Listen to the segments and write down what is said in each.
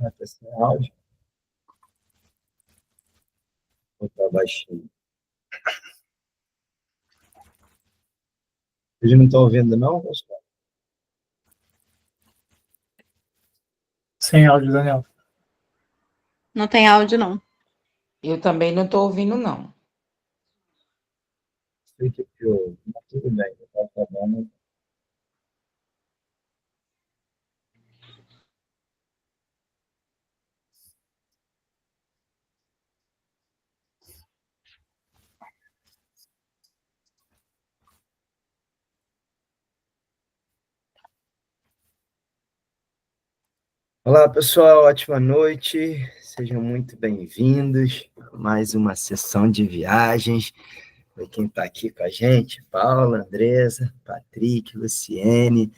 né? Tá sem áudio. Vou botar baixinho. Vocês não estão ouvindo, não, pessoal? Sem áudio, Daniel. Não tem áudio, não. Eu também não estou ouvindo, não. Sei que eu... Tudo bem, tá acabando. Olá, pessoal, ótima noite, sejam muito bem-vindos a mais uma sessão de viagens. Para quem está aqui com a gente, Paula, Andresa, Patrick, Luciene,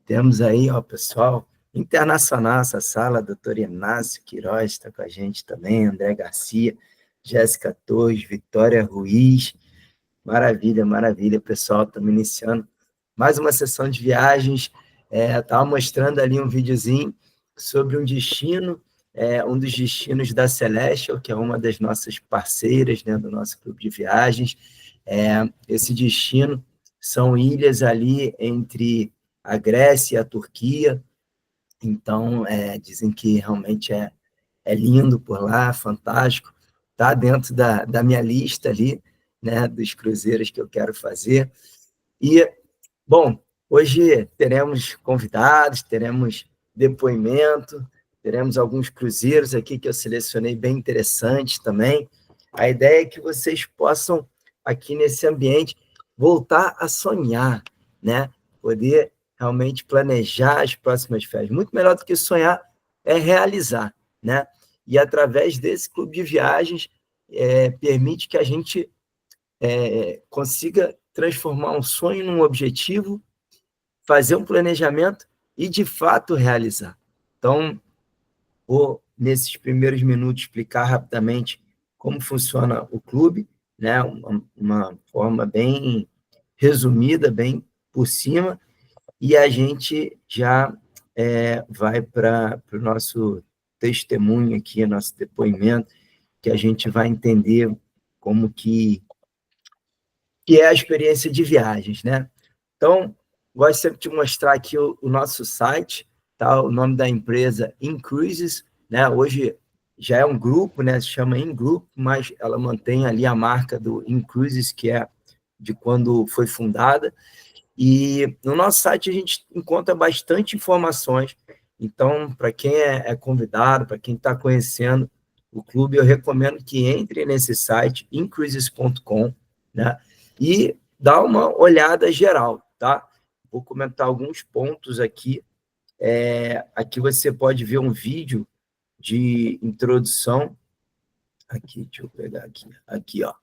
temos aí, ó, pessoal, internacional essa sala, doutor Inácio Queiroz está com a gente também, André Garcia, Jéssica Torres, Vitória Ruiz, maravilha, maravilha, pessoal, estamos iniciando mais uma sessão de viagens. Estava mostrando ali um videozinho sobre um destino, um dos destinos da Celestial, que é uma das nossas parceiras, né, do nosso clube de viagens. Esse destino são ilhas ali entre a Grécia e a Turquia, então dizem que realmente é lindo por lá, fantástico, está dentro da minha lista ali, né, dos cruzeiros que eu quero fazer. E, bom, hoje teremos convidados, teremos depoimento, teremos alguns cruzeiros aqui que eu selecionei bem interessantes também. A ideia é que vocês possam, aqui nesse ambiente, voltar a sonhar, né? Poder realmente planejar as próximas férias. Muito melhor do que sonhar é realizar, né? E através desse clube de viagens, permite que a gente consiga transformar um sonho num objetivo, fazer um planejamento e, de fato, realizar. Então, vou, nesses primeiros minutos, explicar rapidamente como funciona o clube, né? Uma forma bem resumida, bem por cima, e a gente já vai para o nosso testemunho aqui, nosso depoimento, que a gente vai entender como que é a experiência de viagens, né? Então, gosto sempre de mostrar aqui o nosso site, tá? O nome da empresa Incruises, né? Hoje já é um grupo, né? Se chama InGroup, mas ela mantém ali a marca do Incruises, que é de quando foi fundada. E no nosso site a gente encontra bastante informações. Então, para quem é convidado, para quem está conhecendo o clube, eu recomendo que entre nesse site, incruises.com, né? E dá uma olhada geral, tá? Vou comentar alguns pontos aqui. Aqui você pode ver um vídeo de introdução. Aqui, deixa eu pegar aqui. Aqui, ó.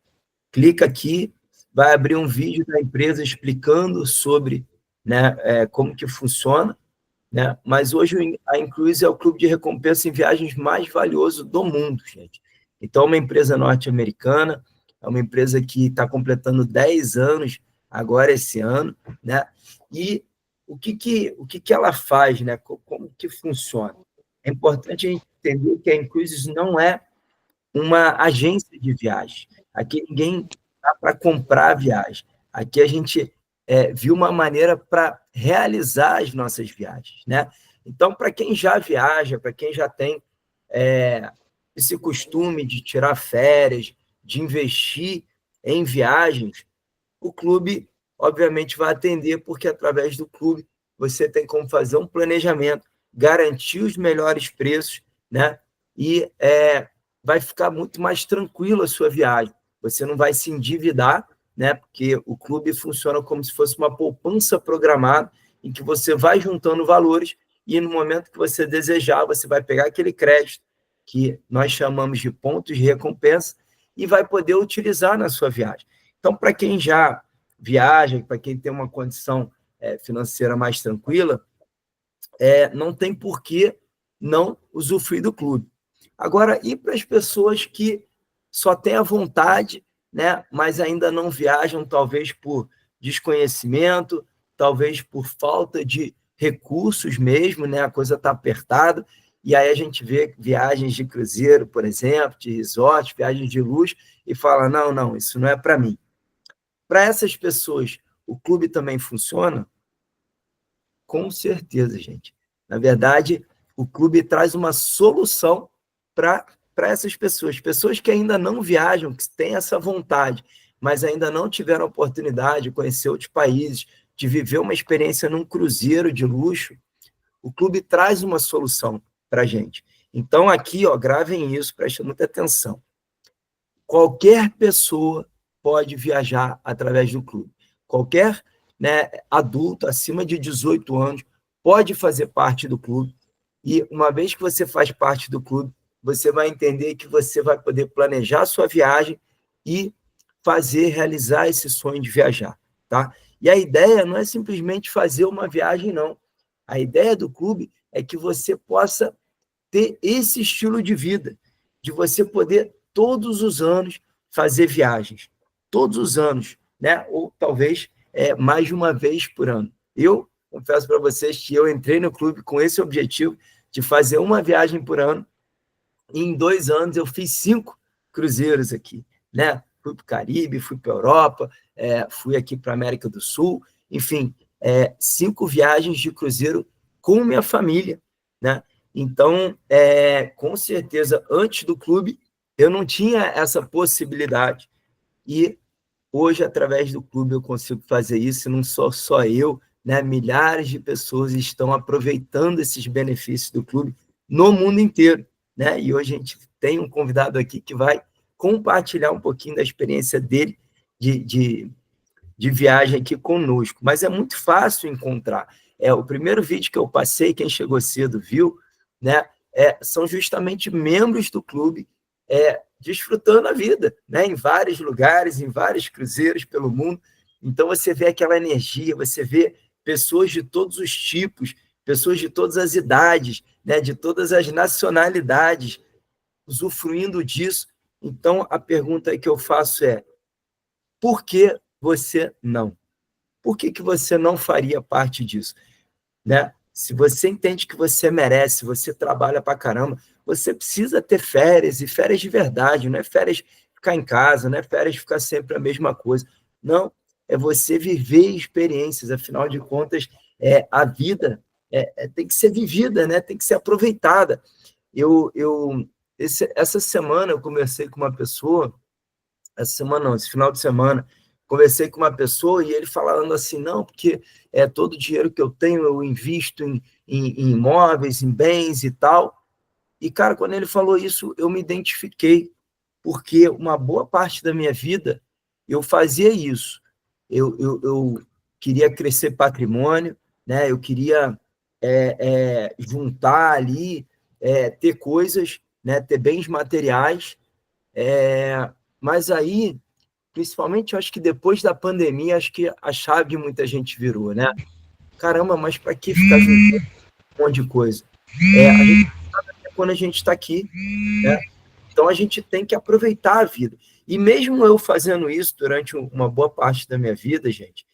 Clica aqui, vai abrir um vídeo da empresa explicando sobre, né, como que funciona, né? Mas hoje a Incruise é o clube de recompensa em viagens mais valioso do mundo, gente. Então, é uma empresa norte-americana, é uma empresa que está completando 10 anos agora esse ano, né? E o que ela faz, né? Como que funciona? É importante a gente entender que a Incruise não é uma agência de viagem. Aqui ninguém está para comprar a viagem. Aqui a gente viu uma maneira para realizar as nossas viagens, né? Então, para quem já viaja, para quem já tem esse costume de tirar férias, de investir em viagens, o clube, obviamente, vai atender, porque através do clube você tem como fazer um planejamento, garantir os melhores preços, né? E vai ficar muito mais tranquilo a sua viagem. Você não vai se endividar, né? Porque o clube funciona como se fosse uma poupança programada, em que você vai juntando valores e, no momento que você desejar, você vai pegar aquele crédito, que nós chamamos de pontos de recompensa, e vai poder utilizar na sua viagem. Então, para quem já viaja, para quem tem uma condição financeira mais tranquila, não tem por que não usufruir do clube. Agora, e para as pessoas que só têm a vontade, né, mas ainda não viajam, talvez por desconhecimento, talvez por falta de recursos mesmo, né, a coisa está apertada, e aí a gente vê viagens de cruzeiro, por exemplo, de resort, viagens de luxo, e fala, não, isso não é para mim. Para essas pessoas, o clube também funciona? Com certeza, gente. Na verdade, o clube traz uma solução para essas pessoas que ainda não viajam, que têm essa vontade, mas ainda não tiveram a oportunidade de conhecer outros países, de viver uma experiência num cruzeiro de luxo. O clube traz uma solução para a gente. Então, aqui, gravem isso, prestem muita atenção. Qualquer pessoa pode viajar através do clube. Qualquer, né, adulto acima de 18 anos pode fazer parte do clube. E uma vez que você faz parte do clube, você vai entender que você vai poder planejar a sua viagem e realizar esse sonho de viajar, tá? E a ideia não é simplesmente fazer uma viagem, não. A ideia do clube é que você possa ter esse estilo de vida, de você poder, todos os anos, fazer viagens. Todos os anos, né? Ou talvez mais de uma vez por ano. Eu confesso para vocês que eu entrei no clube com esse objetivo de fazer uma viagem por ano, e em 2 anos eu fiz 5 cruzeiros aqui, né? Fui para o Caribe, fui para a Europa, fui aqui para a América do Sul, enfim, 5 viagens de cruzeiro com minha família, né? Então, com certeza, antes do clube, eu não tinha essa possibilidade. E hoje, através do clube, eu consigo fazer isso, e não sou só eu, né? Milhares de pessoas estão aproveitando esses benefícios do clube no mundo inteiro, né? E hoje a gente tem um convidado aqui que vai compartilhar um pouquinho da experiência dele de viagem aqui conosco. Mas é muito fácil encontrar. O primeiro vídeo que eu passei, quem chegou cedo viu, né? São justamente membros do clube desfrutando a vida, né? Em vários lugares, em vários cruzeiros pelo mundo. Então, você vê aquela energia, você vê pessoas de todos os tipos, pessoas de todas as idades, né? De todas as nacionalidades, usufruindo disso. Então, a pergunta que eu faço é: por que você não? Por que você não faria parte disso? Né? Se você entende que você merece, você trabalha pra caramba, você precisa ter férias, e férias de verdade, não é férias ficar em casa, não é férias ficar sempre a mesma coisa. Não, é você viver experiências, afinal de contas, a vida tem que ser vivida, né? Tem que ser aproveitada. Essa semana eu conversei com uma pessoa, esse final de semana, conversei com uma pessoa e ele falando assim, não, porque todo o dinheiro que eu tenho eu invisto em imóveis, em bens e tal. E, cara, quando ele falou isso, eu me identifiquei, porque uma boa parte da minha vida eu fazia isso. Eu queria crescer patrimônio, né? Eu queria juntar ali, ter coisas, né? Ter bens materiais, mas aí, principalmente, eu acho que depois da pandemia, acho que a chave de muita gente virou, né? Caramba, mas para que ficar juntando um monte de coisa? A gente sabe até quando a gente está aqui, né? Então, a gente tem que aproveitar a vida. E mesmo eu fazendo isso durante uma boa parte da minha vida, gente,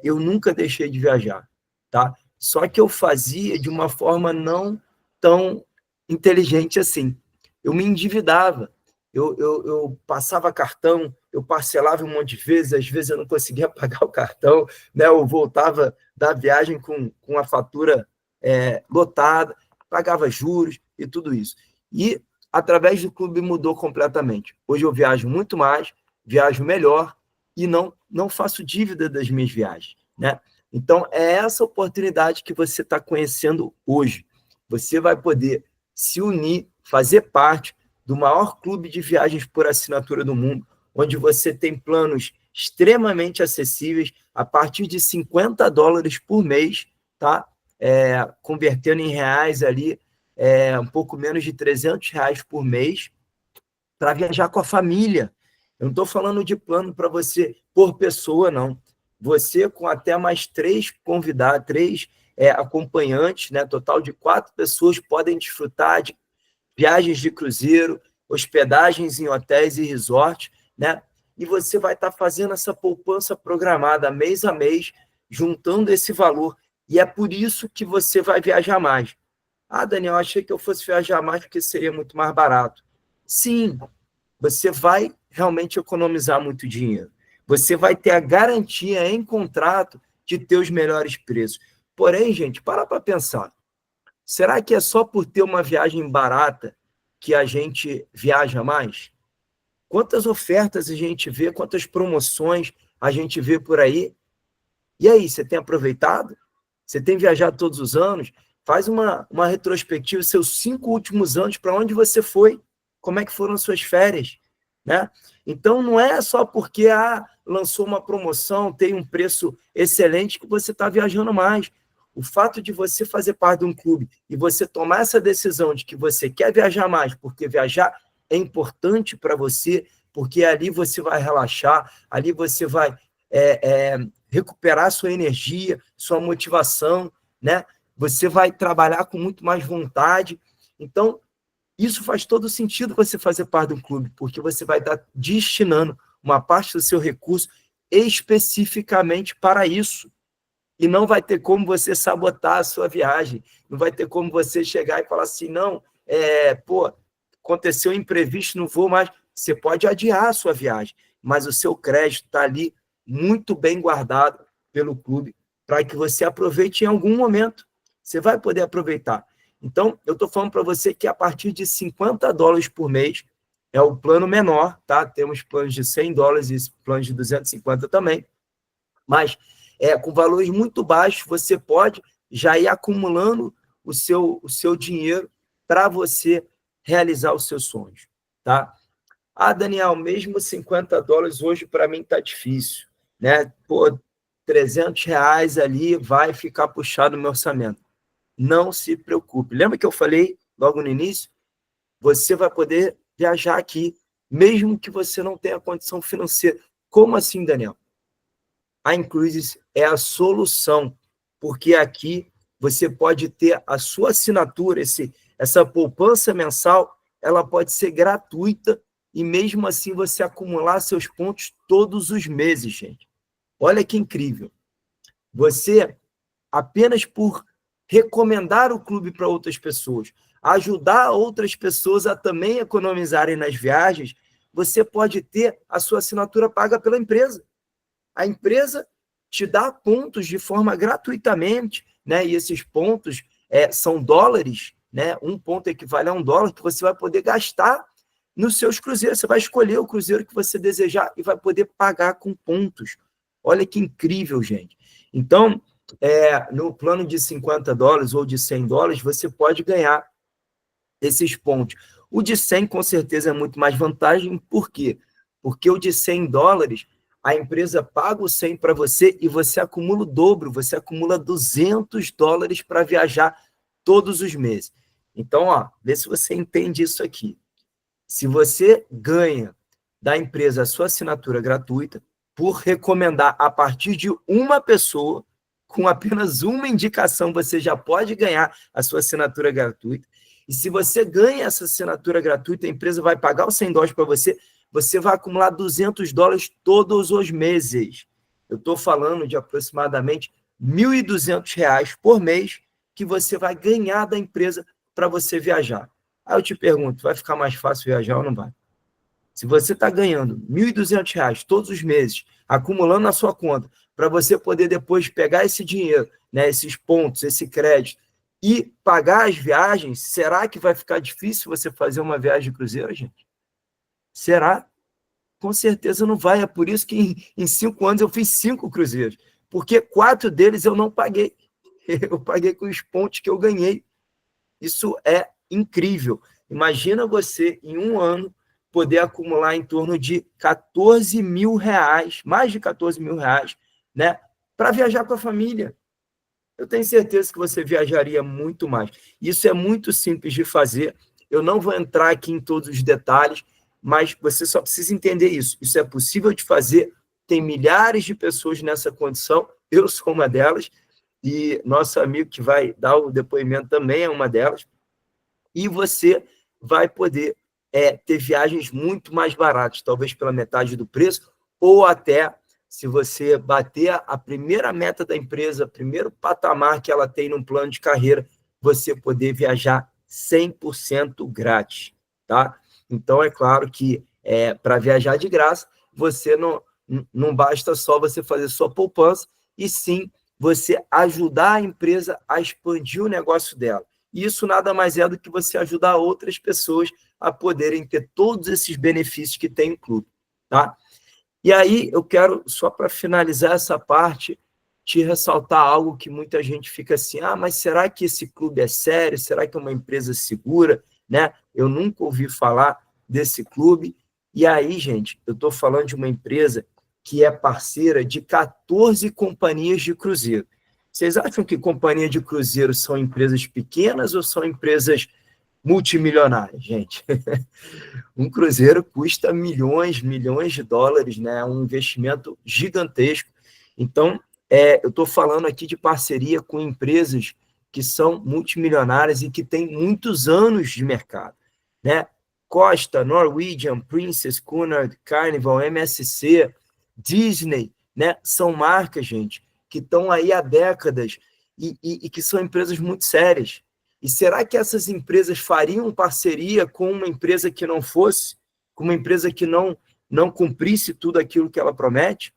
eu nunca deixei de viajar, tá? Só que eu fazia de uma forma não tão inteligente assim. Eu me endividava. Eu passava cartão, eu parcelava um monte de vezes, às vezes eu não conseguia pagar o cartão, né? Eu voltava da viagem com a fatura lotada, pagava juros e tudo isso. E, através do clube, mudou completamente. Hoje eu viajo muito mais, viajo melhor e não faço dívida das minhas viagens, né? Então, é essa oportunidade que você está conhecendo hoje. Você vai poder se unir, fazer parte do maior clube de viagens por assinatura do mundo, onde você tem planos extremamente acessíveis, a partir de $50 por mês, tá? Convertendo em reais ali, um pouco menos de R$300 por mês, para viajar com a família. Eu não estou falando de plano para você por pessoa, não. Você com até mais 3 convidados, 3 acompanhantes, né? Total de 4 pessoas podem desfrutar de viagens de cruzeiro, hospedagens em hotéis e resorts, né? E você vai estar fazendo essa poupança programada mês a mês, juntando esse valor. E é por isso que você vai viajar mais. Ah, Daniel, achei que eu fosse viajar mais porque seria muito mais barato. Sim, você vai realmente economizar muito dinheiro. Você vai ter a garantia em contrato de ter os melhores preços. Porém, gente, para pensar. Será que é só por ter uma viagem barata que a gente viaja mais? Quantas ofertas a gente vê, quantas promoções a gente vê por aí? E aí, você tem aproveitado? Você tem viajado todos os anos? Faz uma retrospectiva, seus 5 últimos anos, para onde você foi? Como é que foram as suas férias? Né? Então, não é só porque lançou uma promoção, tem um preço excelente que você está viajando mais. O fato de você fazer parte de um clube e você tomar essa decisão de que você quer viajar mais, porque viajar é importante para você, porque ali você vai relaxar, ali você vai recuperar sua energia, sua motivação, né? Você vai trabalhar com muito mais vontade. Então, isso faz todo sentido você fazer parte do clube, porque você vai estar destinando uma parte do seu recurso especificamente para isso. E não vai ter como você sabotar a sua viagem, não vai ter como você chegar e falar assim, não, aconteceu um imprevisto, não vou mais. Você pode adiar a sua viagem, mas o seu crédito está ali muito bem guardado pelo clube para que você aproveite em algum momento. Você vai poder aproveitar. Então, eu estou falando para você que a partir de $50 por mês é o plano menor, tá? Temos planos de $100 e planos de 250 também, mas com valores muito baixos, você pode já ir acumulando o seu dinheiro para você realizar os seus sonhos, tá? Ah, Daniel, mesmo $50 hoje para mim está difícil, né? Pô, R$ 300 ali vai ficar puxado no meu orçamento. Não se preocupe. Lembra que eu falei logo no início? Você vai poder viajar aqui, mesmo que você não tenha condição financeira. Como assim, Daniel? A Incruises é a solução, porque aqui você pode ter a sua assinatura, essa poupança mensal, ela pode ser gratuita e mesmo assim você acumular seus pontos todos os meses, gente. Olha que incrível. Você, apenas por recomendar o clube para outras pessoas, ajudar outras pessoas a também economizarem nas viagens, você pode ter a sua assinatura paga pela empresa. A empresa te dá pontos de forma gratuitamente, né? E esses pontos são dólares, né? Um ponto equivale a $1 que você vai poder gastar nos seus cruzeiros. Você vai escolher o cruzeiro que você desejar e vai poder pagar com pontos. Olha que incrível, gente. Então, no plano de $50 ou de $100, você pode ganhar esses pontos. O de 100, com certeza, é muito mais vantagem. Por quê? Porque o de $100, a empresa paga o 100 para você e você acumula o dobro, você acumula $200 para viajar todos os meses. Então, vê se você entende isso aqui. Se você ganha da empresa a sua assinatura gratuita, por recomendar a partir de uma pessoa, com apenas uma indicação, você já pode ganhar a sua assinatura gratuita. E se você ganha essa assinatura gratuita, a empresa vai pagar os $100 para você, você vai acumular $200 todos os meses. Eu estou falando de aproximadamente R$ 1.200 por mês que você vai ganhar da empresa para você viajar. Aí eu te pergunto, vai ficar mais fácil viajar ou não vai? Se você está ganhando R$ 1.200 todos os meses, acumulando na sua conta, para você poder depois pegar esse dinheiro, né, esses pontos, esse crédito, e pagar as viagens, será que vai ficar difícil você fazer uma viagem de cruzeiro, gente? Será? Com certeza não vai. É por isso que em 5 anos eu fiz 5 cruzeiros, porque 4 deles eu não paguei. Eu paguei com os pontos que eu ganhei. Isso é incrível. Imagina você, em um ano, poder acumular em torno de R$ 14 mil, mais de R$ 14 mil, né, para viajar com a família. Eu tenho certeza que você viajaria muito mais. Isso é muito simples de fazer. Eu não vou entrar aqui em todos os detalhes, mas você só precisa entender isso. Isso é possível de fazer. Tem milhares de pessoas nessa condição. Eu sou uma delas. E nosso amigo que vai dar o depoimento também é uma delas. E você vai poder ter viagens muito mais baratas, talvez pela metade do preço, ou até, se você bater a primeira meta da empresa, primeiro patamar que ela tem no plano de carreira, você poder viajar 100% grátis, tá? Então, é claro que para viajar de graça, você não basta só você fazer sua poupança, e sim você ajudar a empresa a expandir o negócio dela. E isso nada mais é do que você ajudar outras pessoas a poderem ter todos esses benefícios que tem o clube, tá? E aí, eu quero, só para finalizar essa parte, te ressaltar algo que muita gente fica assim, mas será que esse clube é sério? Será que é uma empresa segura? Né? Eu nunca ouvi falar desse clube. E aí, gente, eu estou falando de uma empresa que é parceira de 14 companhias de cruzeiro. Vocês acham que companhia de cruzeiro são empresas pequenas ou são empresas multimilionárias, gente? Um cruzeiro custa milhões de dólares, né? É um investimento gigantesco. Então, eu estou falando aqui de parceria com empresas que são multimilionárias e que têm muitos anos de mercado, né? Costa, Norwegian, Princess, Cunard, Carnival, MSC, Disney, né? São marcas, gente, que estão aí há décadas e que são empresas muito sérias. E será que essas empresas fariam parceria com uma empresa que não fosse? Com uma empresa que não cumprisse tudo aquilo que ela promete?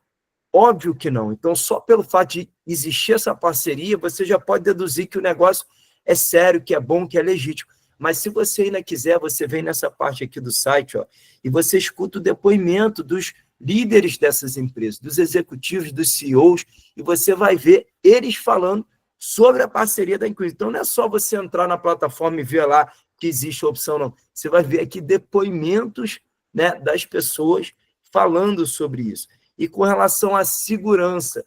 Óbvio que não. Então, só pelo fato de existir essa parceria, você já pode deduzir que o negócio é sério, que é bom, que é legítimo. Mas se você ainda quiser, você vem nessa parte aqui do site, ó, e você escuta o depoimento dos líderes dessas empresas, dos executivos, dos CEOs, e você vai ver eles falando sobre a parceria da Inclusive. Então, não é só você entrar na plataforma e ver lá que existe a opção, não. Você vai ver aqui depoimentos, né, das pessoas falando sobre isso. E com relação à segurança,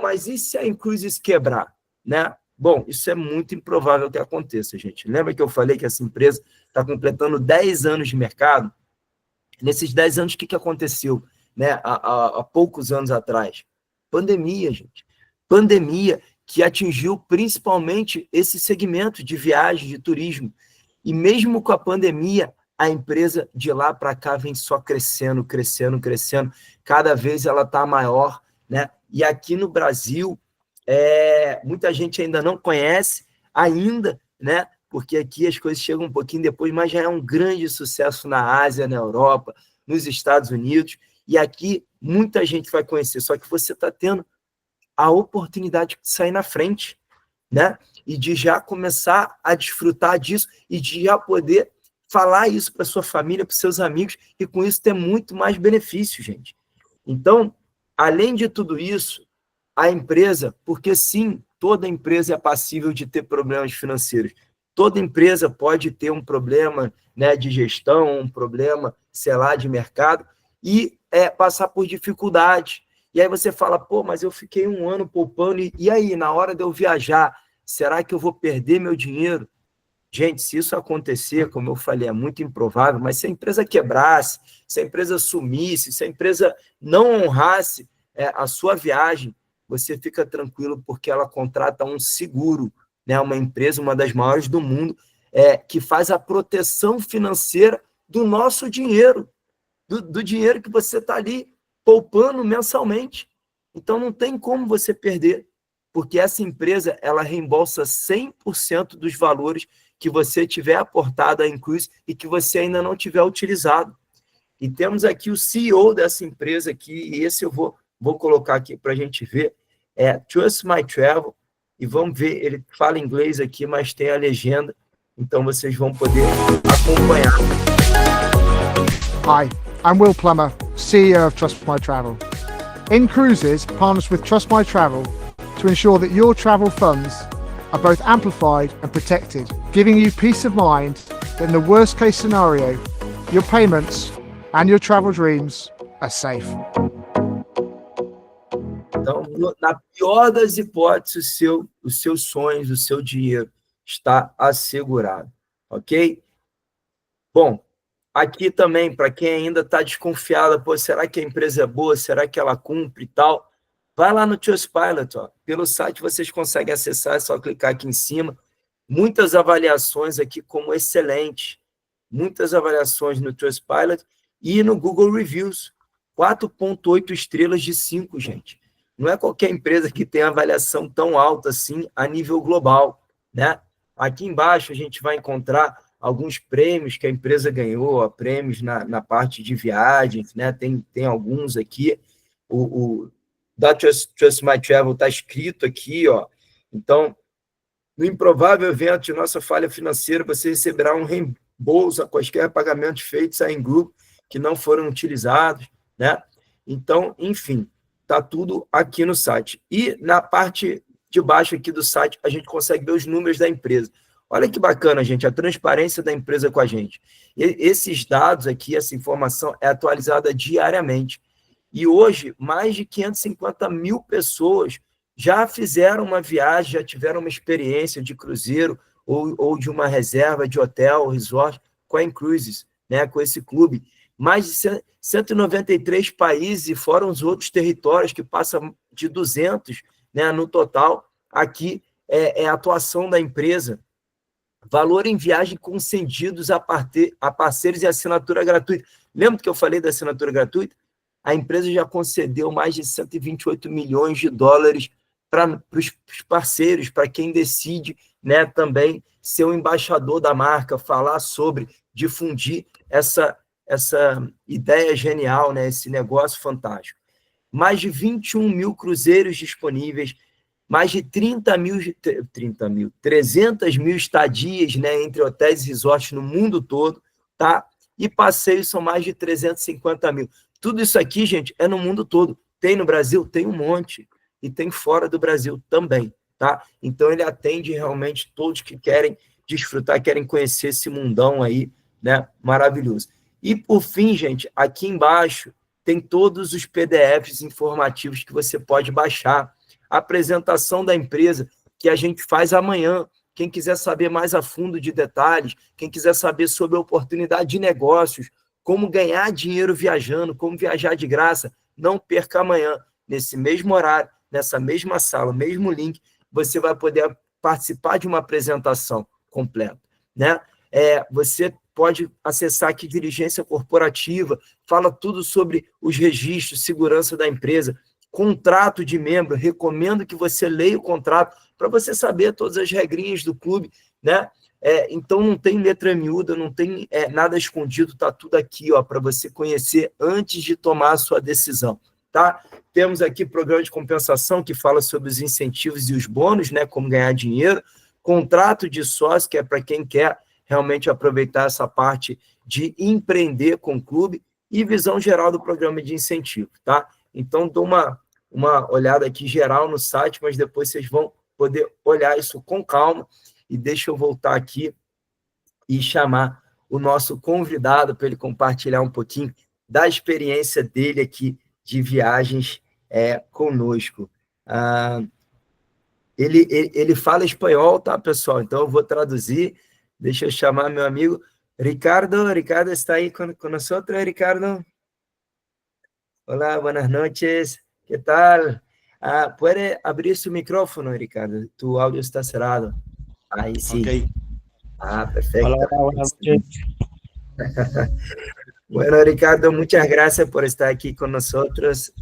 mas e se a Inclusive quebrar? Né? Bom, isso é muito improvável que aconteça, gente. Lembra que eu falei que essa empresa está completando 10 anos de mercado? Nesses 10 anos, o que aconteceu, né, há poucos anos atrás? Pandemia, gente. Pandemia que atingiu principalmente esse segmento de viagem, de turismo. E mesmo com a pandemia, a empresa de lá para cá vem só crescendo. Cada vez ela está maior, né? E aqui no Brasil, muita gente ainda não conhece, né? Porque aqui as coisas chegam um pouquinho depois, mas já é um grande sucesso na Ásia, na Europa, nos Estados Unidos, e aqui muita gente vai conhecer, só que você está tendo a oportunidade de sair na frente, né? E de já começar a desfrutar disso e de já poder falar isso para sua família, para seus amigos, e com isso ter muito mais benefício, gente. Então, além de tudo isso, a empresa, porque sim, toda empresa é passível de ter problemas financeiros. Toda empresa pode ter um problema, né, de gestão, um problema, sei lá, de mercado, e passar por dificuldade. E aí você fala, mas eu fiquei um ano poupando, e aí, na hora de eu viajar, será que eu vou perder meu dinheiro? Gente, se isso acontecer, como eu falei, é muito improvável, mas se a empresa quebrasse, se a empresa sumisse, se a empresa não honrasse a sua viagem, você fica tranquilo, porque ela contrata um seguro, né? Uma empresa, uma das maiores do mundo, que faz a proteção financeira do nosso dinheiro, do dinheiro que você está ali poupando mensalmente. Então, não tem como você perder, porque essa empresa, ela reembolsa 100% dos valores que você tiver aportado à Inclusive e que você ainda não tiver utilizado. E temos aqui o CEO dessa empresa aqui, e esse eu vou colocar aqui para a gente ver, Trust My Travel, e vamos ver, ele fala inglês aqui, mas tem a legenda, então vocês vão poder acompanhar. Hi, I'm Will Plummer, CEO of Trust My Travel. Incruises partners with Trust My Travel to ensure that your travel funds are both amplified and protected, giving you peace of mind that in the worst case scenario, your payments and your travel dreams are safe. Então, na pior das hipóteses, os seus sonhos, o seu dinheiro está assegurado, ok? Bom, aqui também, para quem ainda está desconfiado, será que a empresa é boa? Será que ela cumpre e tal? Vai lá no Trustpilot, ó. Pelo site vocês conseguem acessar, é só clicar aqui em cima. Muitas avaliações aqui como excelente. Muitas avaliações no Trustpilot e no Google Reviews. 4,8 estrelas de 5, gente. Não é qualquer empresa que tem avaliação tão alta assim a nível global, né? Aqui embaixo a gente vai encontrar alguns prêmios que a empresa ganhou, prêmios na parte de viagens, né? Tem alguns aqui. O da Trust My Travel está escrito aqui, ó. Então, no improvável evento de nossa falha financeira, você receberá um reembolso a quaisquer pagamentos feitos em grupo que não foram utilizados, né? Então, enfim, está tudo aqui no site. E na parte de baixo aqui do site, a gente consegue ver os números da empresa. Olha que bacana, gente, a transparência da empresa com a gente. E esses dados aqui, essa informação é atualizada diariamente. E hoje, mais de 550 mil pessoas já fizeram uma viagem, já tiveram uma experiência de cruzeiro ou de uma reserva de hotel, resort, com a Incruises, né, com esse clube. Mais de 193 países, e fora os outros territórios, que passam de 200, né, no total. Aqui é a atuação da empresa. Valor em viagem concedidos a parceiros e assinatura gratuita. Lembra que eu falei da assinatura gratuita? A empresa já concedeu mais de 128 milhões de dólares para os parceiros, para quem decide, né, também ser o embaixador da marca, falar sobre, difundir essa ideia genial, né, esse negócio fantástico. Mais de 21 mil cruzeiros disponíveis, mais de 300 mil estadias, né, entre hotéis e resorts no mundo todo, tá? E passeios são mais de 350 mil. Tudo isso aqui, gente, é no mundo todo. Tem no Brasil? Tem um monte. E tem fora do Brasil também, tá? Então, ele atende realmente todos que querem desfrutar, querem conhecer esse mundão aí, né, maravilhoso. E, por fim, gente, aqui embaixo tem todos os PDFs informativos que você pode baixar. A apresentação da empresa que a gente faz amanhã. Quem quiser saber mais a fundo de detalhes, quem quiser saber sobre a oportunidade de negócios, como ganhar dinheiro viajando, como viajar de graça, não perca amanhã, nesse mesmo horário, nessa mesma sala, mesmo link, você vai poder participar de uma apresentação completa, né? Você pode acessar aqui Diligência Corporativa, fala tudo sobre os registros, segurança da empresa, contrato de membro, recomendo que você leia o contrato para você saber todas as regrinhas do clube, né? Então, não tem letra miúda, não tem nada escondido, está tudo aqui, ó, para você conhecer antes de tomar a sua decisão, tá? Temos aqui programa de compensação que fala sobre os incentivos e os bônus, né, como ganhar dinheiro, contrato de sócio, que é para quem quer realmente aproveitar essa parte de empreender com o clube, e visão geral do programa de incentivo, tá? Então, dou uma olhada aqui geral no site, mas depois vocês vão poder olhar isso com calma. E deixa eu voltar aqui e chamar o nosso convidado para ele compartilhar um pouquinho da experiência dele aqui de viagens conosco. Ele fala espanhol, tá, pessoal? Então, eu vou traduzir. Deixa eu chamar meu amigo Ricardo. Ricardo está aí com nós, Ricardo? Olá, buenas noches. ¿Qué tal? ¿Puede abrir su micrófono, Ricardo? Tu audio está cerrado. Ahí sí. Okay. Perfecto. Hola, buenas noches. Bueno, Ricardo, muchas gracias por estar aquí con nosotros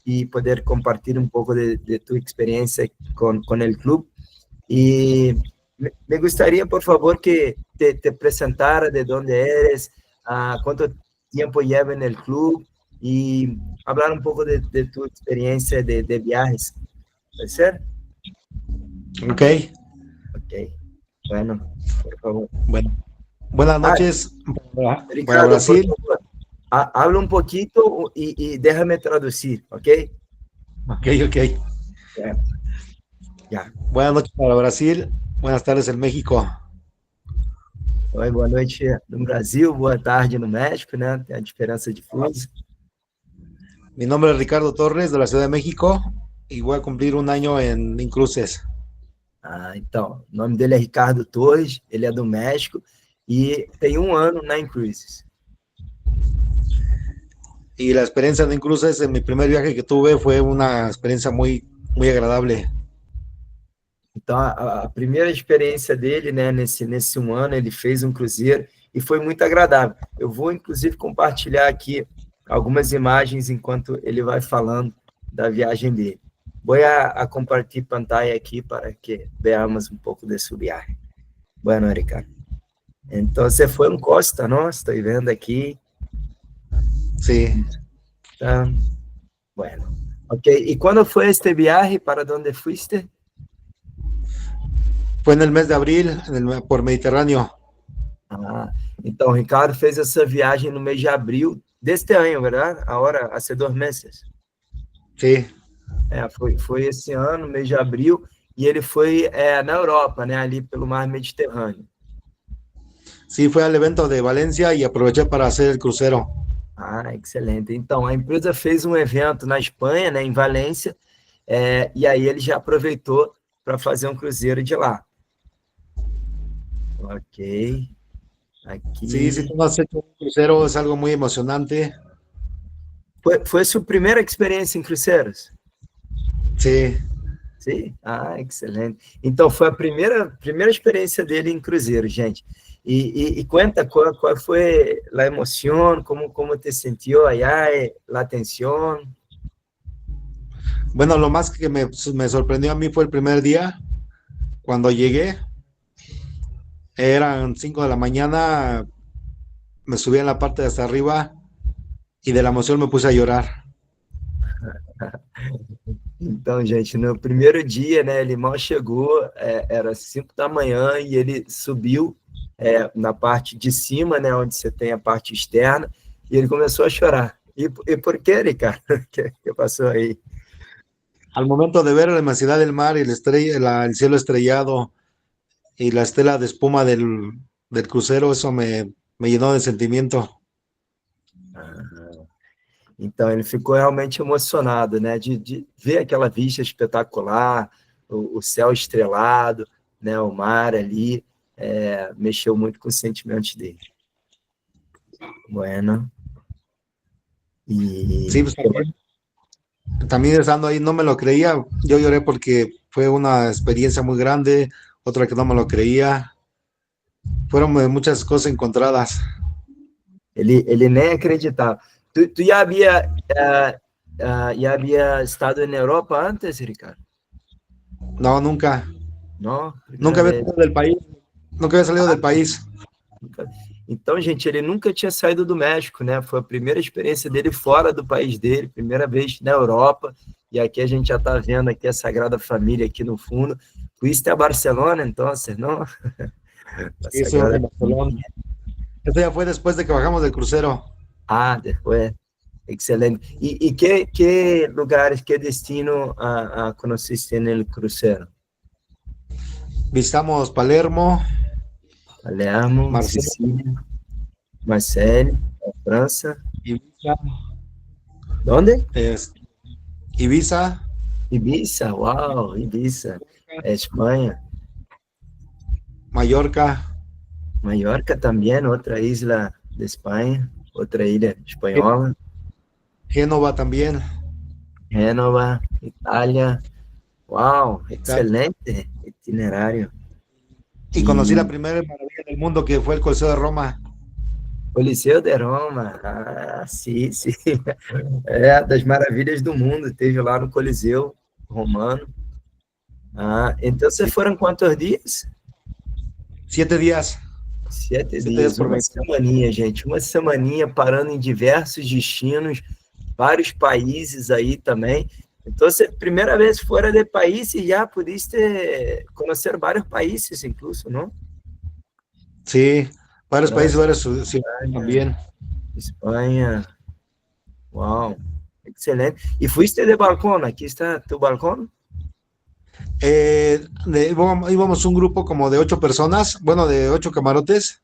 y poder compartir un poco de tu experiencia con el club. Y me gustaría, por favor, que te presentara de dónde eres, cuánto tiempo lleva en el club y hablar un poco de tu experiencia de viajes. ¿Puede ser? Ok. Bueno, por favor. Bueno, buenas noches Ricardo, para Brasil. por favor, habla un poquito y déjame traducir, ¿ok? Ok. Ya. Buenas noches para Brasil, buenas tardes en México. Oi, boa noite no Brasil, boa tarde no México, né? Tem a diferença de fuso. Mi nombre es Ricardo Torres, de la Ciudad de México, y voy a cumplir un año en Incruces. Então, o nome dele é Ricardo Torres, ele é do México e tem 1 ano na Incruises. Y la experiencia de Incruces, en mi primer viaje que tuve, fue una experiencia muy agradable. Então, a primeira experiência dele, né, nesse 1 ano, ele fez um cruzeiro e foi muito agradável. Eu vou, inclusive, compartilhar aqui algumas imagens enquanto ele vai falando da viagem dele. Vou a compartilhar pantalla aqui para que veamos um pouco de sua viagem. Bueno, Ricardo. Entonces fue en Costa, ¿no? Estoy viendo aquí. Sí, Tá. Bueno. Ok, ¿y cuándo fue este viaje? ¿Para dónde fuiste? fue en el mes de abril por Mediterráneo. Ah, então o Ricardo fez essa viagem no mês de abril deste ano, verdade? Agora, há 2 meses. Sí, Foi esse ano, mês de abril, e ele foi na Europa, né? Ali pelo mar Mediterrâneo. sí, fue al evento de Valencia y aproveché para hacer el crucero. Ah, excelente. Então, a empresa fez um evento na Espanha, né, em Valência, e aí ele já aproveitou para fazer um cruzeiro de lá. Ok. Aqui. Sí, si tú no has hecho un crucero, es algo muy emocionante. Foi sua primeira experiência em cruzeiros? Sí, Sim? Ah, excelente. Então, foi a primeira experiência dele em cruzeiro, gente. E conta qual foi a emoção, como te sentiu allá, a tensão. bueno, lo más que me sorprendió a mí fue el primer día, cuando llegué, eran 5 de la mañana, me subí en la parte de hasta arriba y de la emoción me puse a llorar. Então, gente, no primeiro dia, né, ele mal chegou, era 5 da manhã, e ele subiu na parte de cima, né, onde você tem a parte externa, e ele começou a chorar. E por quê, Ricardo? que passou aí? Al momento de ver la inmensidad del mar y el cielo estrellado y la estela de espuma del crucero, eso me llenó de sentimiento. Então, ele ficou realmente emocionado, né, de ver aquela vista espetacular, o céu estrelado, né, o mar ali, mexeu muito com os sentimentos dele. Bueno. Y... Sí, pues también estando ahí no me lo creía, yo lloré porque fue una experiencia muy grande, otra que no me lo creía, fueron muchas cosas encontradas. Ele nem acreditava. Tu já havia estado na Europa antes, Ricardo? No, nunca. Não? Nunca había salido del país. Nunca había salido del país. Então, gente, ele nunca tinha saído do México, né? Foi a primeira experiência dele fora do país dele, primeira vez na Europa, e aqui a gente já está vendo aqui a Sagrada Família aqui no fundo. Fuiste a Barcelona, então, ¿no? Eso en Barcelona. Esto ya fue después de que bajamos del crucero. Ah, después. Excelente. ¿Y qué lugares, qué destino conociste en el crucero? Visitamos Palermo, Palermo, Sicilia, Marseille, Francia. Ibiza. ¿Dónde? Ibiza. Ibiza, wow, Ibiza. España. Mallorca. Mallorca también, otra isla de España, otra isla española. Génova también. Génova, Italia. Wow, excelente itinerario. Y conocí la primera maravilla del mundo, que fue el Coliseo de Roma. Coliseu de Roma, sim. Das maravilhas do mundo, esteve lá no Coliseu Romano. Então, vocês foram quantos dias? 7 días. 7 dias, uma semaninha, gente, uma semaninha parando em diversos destinos, vários países aí também. Então, primeira vez fora de país e já pudiste conhecer vários países, incluso, não? Sí, varios países, varias ciudades también. Espanha. Uau, excelente. E fuiste de balcón? Aqui está tu balcón. Íbamos un grupo como de 8 personas, bueno, de 8 camarotes.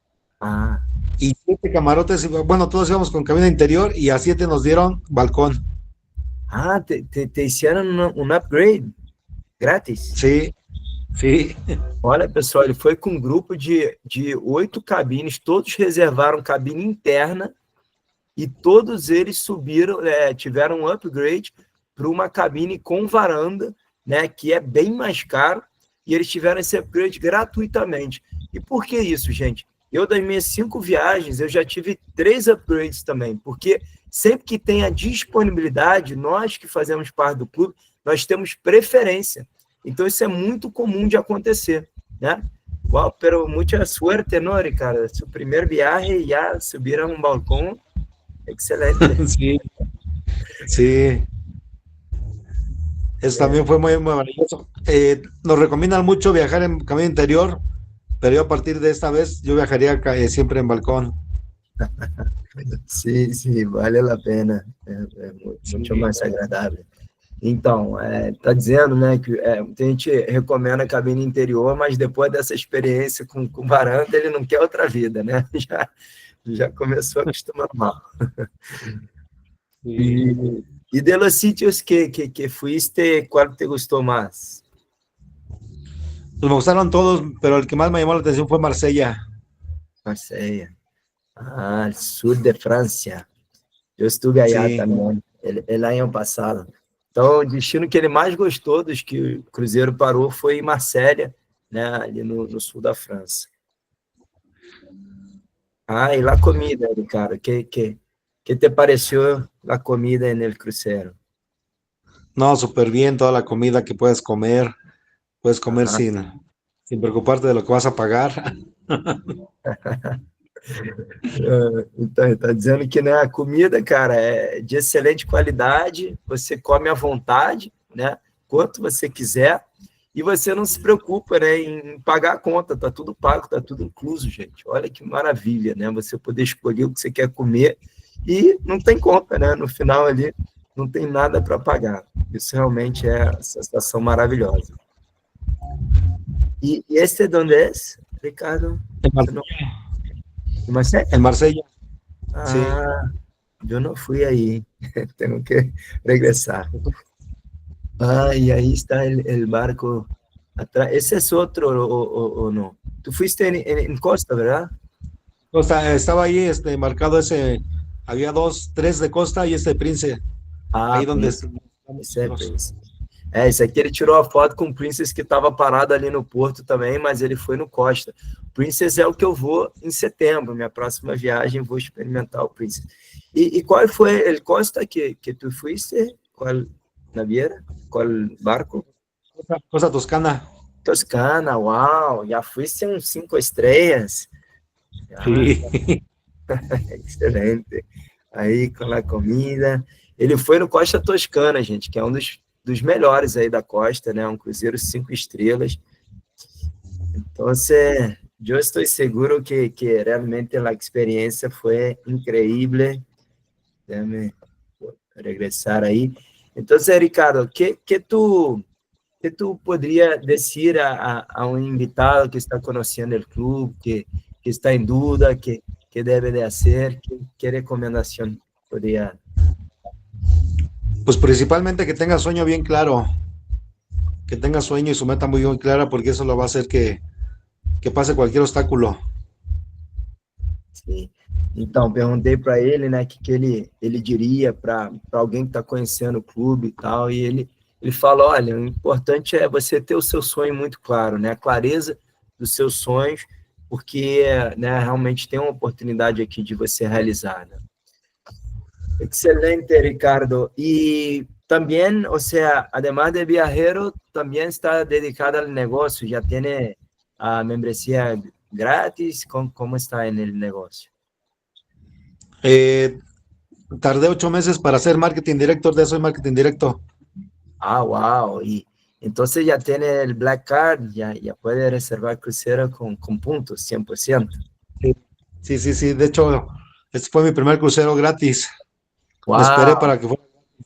Y 7 camarotes, bueno, todos íbamos con cabina interior y a 7 nos dieron balcón. Te hicieron um upgrade grátis? Sí. Olha, pessoal, ele foi com um grupo de 8 cabines, todos reservaram cabine interna e todos eles subiram, tiveram um upgrade para uma cabine com varanda, né, que é bem mais caro, e eles tiveram esse upgrade gratuitamente. E por que isso, gente? Eu, das minhas 5 viagens, eu já tive 3 upgrades também, porque sempre que tem a disponibilidade, nós que fazemos parte do clube, nós temos preferência. Então, isso é muito comum de acontecer, né? Wow, pero mucha suerte, ¿no, Ricardo? Su primer viaje y ya subir a un balcón. Excelente. Sí, sí. Eso también fue muy, muy maravilloso. Nos recomiendan mucho viajar en camino interior, pero yo a partir de esta vez yo viajaría siempre en balcón. Sim, sim, vale a pena. Muito Sí. mais agradável. Então, tá dizendo, né, que muita gente recomenda a cabine interior, mas depois dessa experiência com varanda, ele não quer outra vida, né? Já começou a acostumar mal. Sí. E de los sitios que fuiste, ¿cuál te gustó más? Pues me gustaron todos, pero el que más me llamó la atención fue Marsella. Marsella. Ah, el sur de Francia. Eu estuve allá Sí. também, el ano passado. Então, o destino que ele mais gostou dos que o Cruzeiro parou foi em Marselha, né, ali no sul da França. Ah, e la comida, Ricardo, que te pareció la comida en el crucero? No, súper bien, toda la comida que puedes comer Ajá. sin preocuparte de lo que vas a pagar. Então, ele está dizendo que, né, a comida, cara, é de excelente qualidade, você come à vontade, né, quanto você quiser, e você não se preocupa, né, em pagar a conta, tá tudo pago, tá tudo incluso, gente. Olha que maravilha, né, você poder escolher o que você quer comer e não tem conta, né, no final ali não tem nada para pagar. Isso realmente é uma sensação maravilhosa. E este de onde é, Ricardo? En Marsella. Ah, eu não fui aí, tenho que regressar. Ah, e aí está o barco atrás. Esse é outro ou não? Tu fuiste em Costa, ¿verdad? Costa, estaba ahí marcado ese, había tres de Costa y este de Prince. Ah, Ahí donde Prince. Esse é Prince. Esse aqui ele tirou a foto com o Princess que estava parado ali no porto também, mas ele foi no Costa. Princess é o que eu vou em setembro, minha próxima viagem, vou experimentar o Princess. E qual foi o Costa que tu fuiste? Qual naviera? Qual barco? Costa Toscana. Toscana, uau, já fuiste uns 5 estrelas. Sí. Excelente. Aí com a comida. Ele foi no Costa Toscana, gente, que é um dos melhores aí da costa, né? Um cruzeiro 5 estrelas. Então, eu estou seguro que realmente a experiência foi incrível. Déjame regressar aí. Então, Ricardo, que tu podria dizer a um invitado que está conhecendo o clube, que está em dúvida, que deve de fazer, que recomendação poderia? Pues principalmente que tenga sueño bien claro, que tenga sueño y su meta muy bien clara, porque eso lo va a hacer que pase cualquier obstáculo. Sim. Então, perguntei para ele, né, que ele diria para alguém que está conhecendo o clube e tal, e ele falou, olha, o importante é você ter o seu sonho muito claro, né, a clareza dos seus sonhos, porque, né, realmente tem uma oportunidade aqui de você realizar, né? Excelente, Ricardo. Y también, o sea, además de viajero, también está dedicado al negocio. Ya tiene membresía gratis. ¿Cómo está en el negocio? Tardé 8 meses para ser marketing director, de eso soy marketing directo. Ah, wow. Y entonces ya tiene el Black Card, ya puede reservar crucero con puntos, 100%. Sí. De hecho, este fue mi primer crucero gratis. Uau. Esperei para que fosse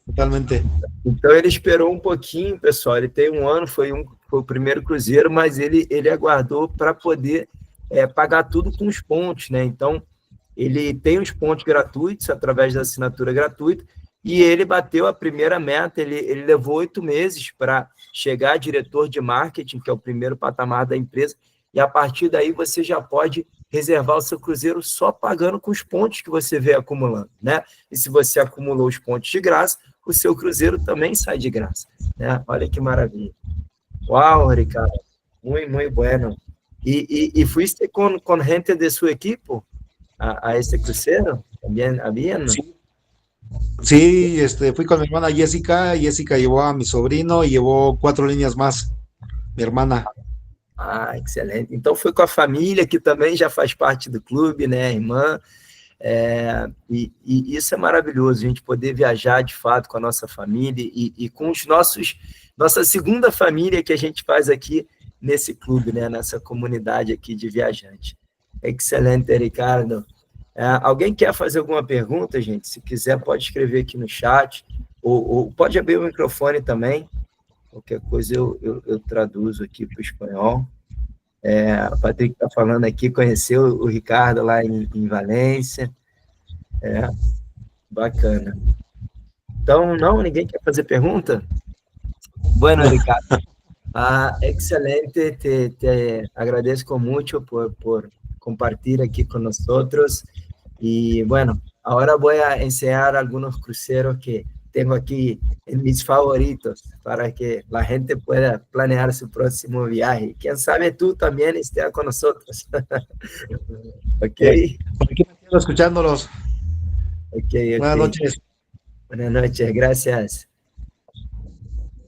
totalmente. Então ele esperou um pouquinho, pessoal. Ele tem um ano, foi o primeiro cruzeiro, mas ele aguardou para poder pagar tudo com os pontos, né? Então ele tem os pontos gratuitos através da assinatura gratuita e ele bateu a primeira meta. Ele levou 8 meses para chegar a diretor de marketing, que é o primeiro patamar da empresa, e a partir daí você já pode reservar o seu cruzeiro só pagando com os pontos que você vê acumulando, né? E se você acumulou os pontos de graça, o seu cruzeiro também sai de graça, né? Olha que maravilha. Uau, Ricardo, muito bueno. E fuiste com gente de sua equipe a este crucero? Também havia, ¿no? Sí, fui con mi hermana Jessica llevó a mi sobrino y llevó 4 líneas más, mi hermana. Ah, excelente. Então foi com a família, que também já faz parte do clube, né, irmã? E isso é maravilhoso, a gente poder viajar de fato com a nossa família e com os nossa segunda família que a gente faz aqui nesse clube, né, nessa comunidade aqui de viajantes. Excelente, Ricardo. Alguém quer fazer alguma pergunta, gente? Se quiser, pode escrever aqui no chat, ou pode abrir o microfone também. Qualquer coisa eu traduzo aqui para o espanhol. O Patrick está falando aqui, conheceu o Ricardo lá em Valência. Bacana. Então, ninguém quer fazer pergunta? Bueno, Ricardo. Excelente, te agradezco mucho por compartir aquí con nosotros. Y bueno, ahora voy a enseñar algunos cruceros que tengo aquí en mis favoritos para que la gente pueda planear su próximo viaje. Quién sabe tú también estés con nosotros. Ok. Por aquí me quedo escuchándolos. Ok. Buenas noches. Buenas noches, gracias.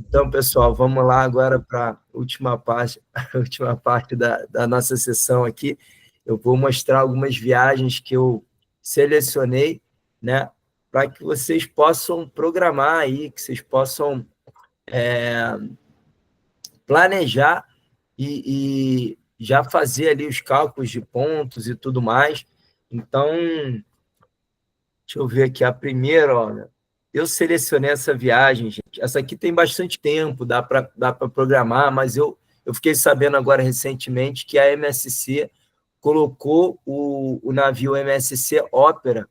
Então, pessoal, vamos lá agora para a última parte da nossa sessão aqui. Eu vou mostrar algumas viagens que eu selecionei, né, para que vocês possam programar aí, que vocês possam planejar e já fazer ali os cálculos de pontos e tudo mais. Então, deixa eu ver aqui a primeira, olha. Eu selecionei essa viagem, gente. Essa aqui tem bastante tempo, dá para programar, mas eu fiquei sabendo agora recentemente que a MSC colocou o navio MSC Opera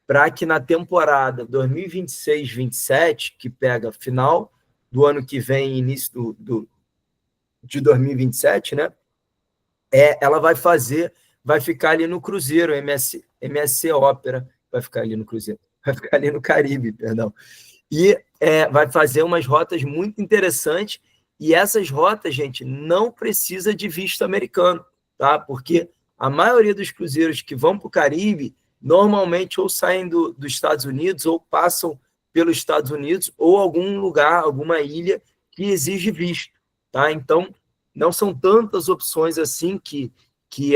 para que na temporada 2026-27, que pega final do ano que vem, início de 2027, né? Ela vai ficar ali no cruzeiro, MSC Opera, vai ficar ali no cruzeiro. Vai ficar ali no Caribe, perdão. E vai fazer umas rotas muito interessantes, e essas rotas, gente, não precisa de visto americano, tá? Porque a maioria dos cruzeiros que vão para o Caribe, normalmente ou saem dos Estados Unidos, ou passam pelos Estados Unidos, ou algum lugar, alguma ilha que exige visto, tá? Então, não são tantas opções assim que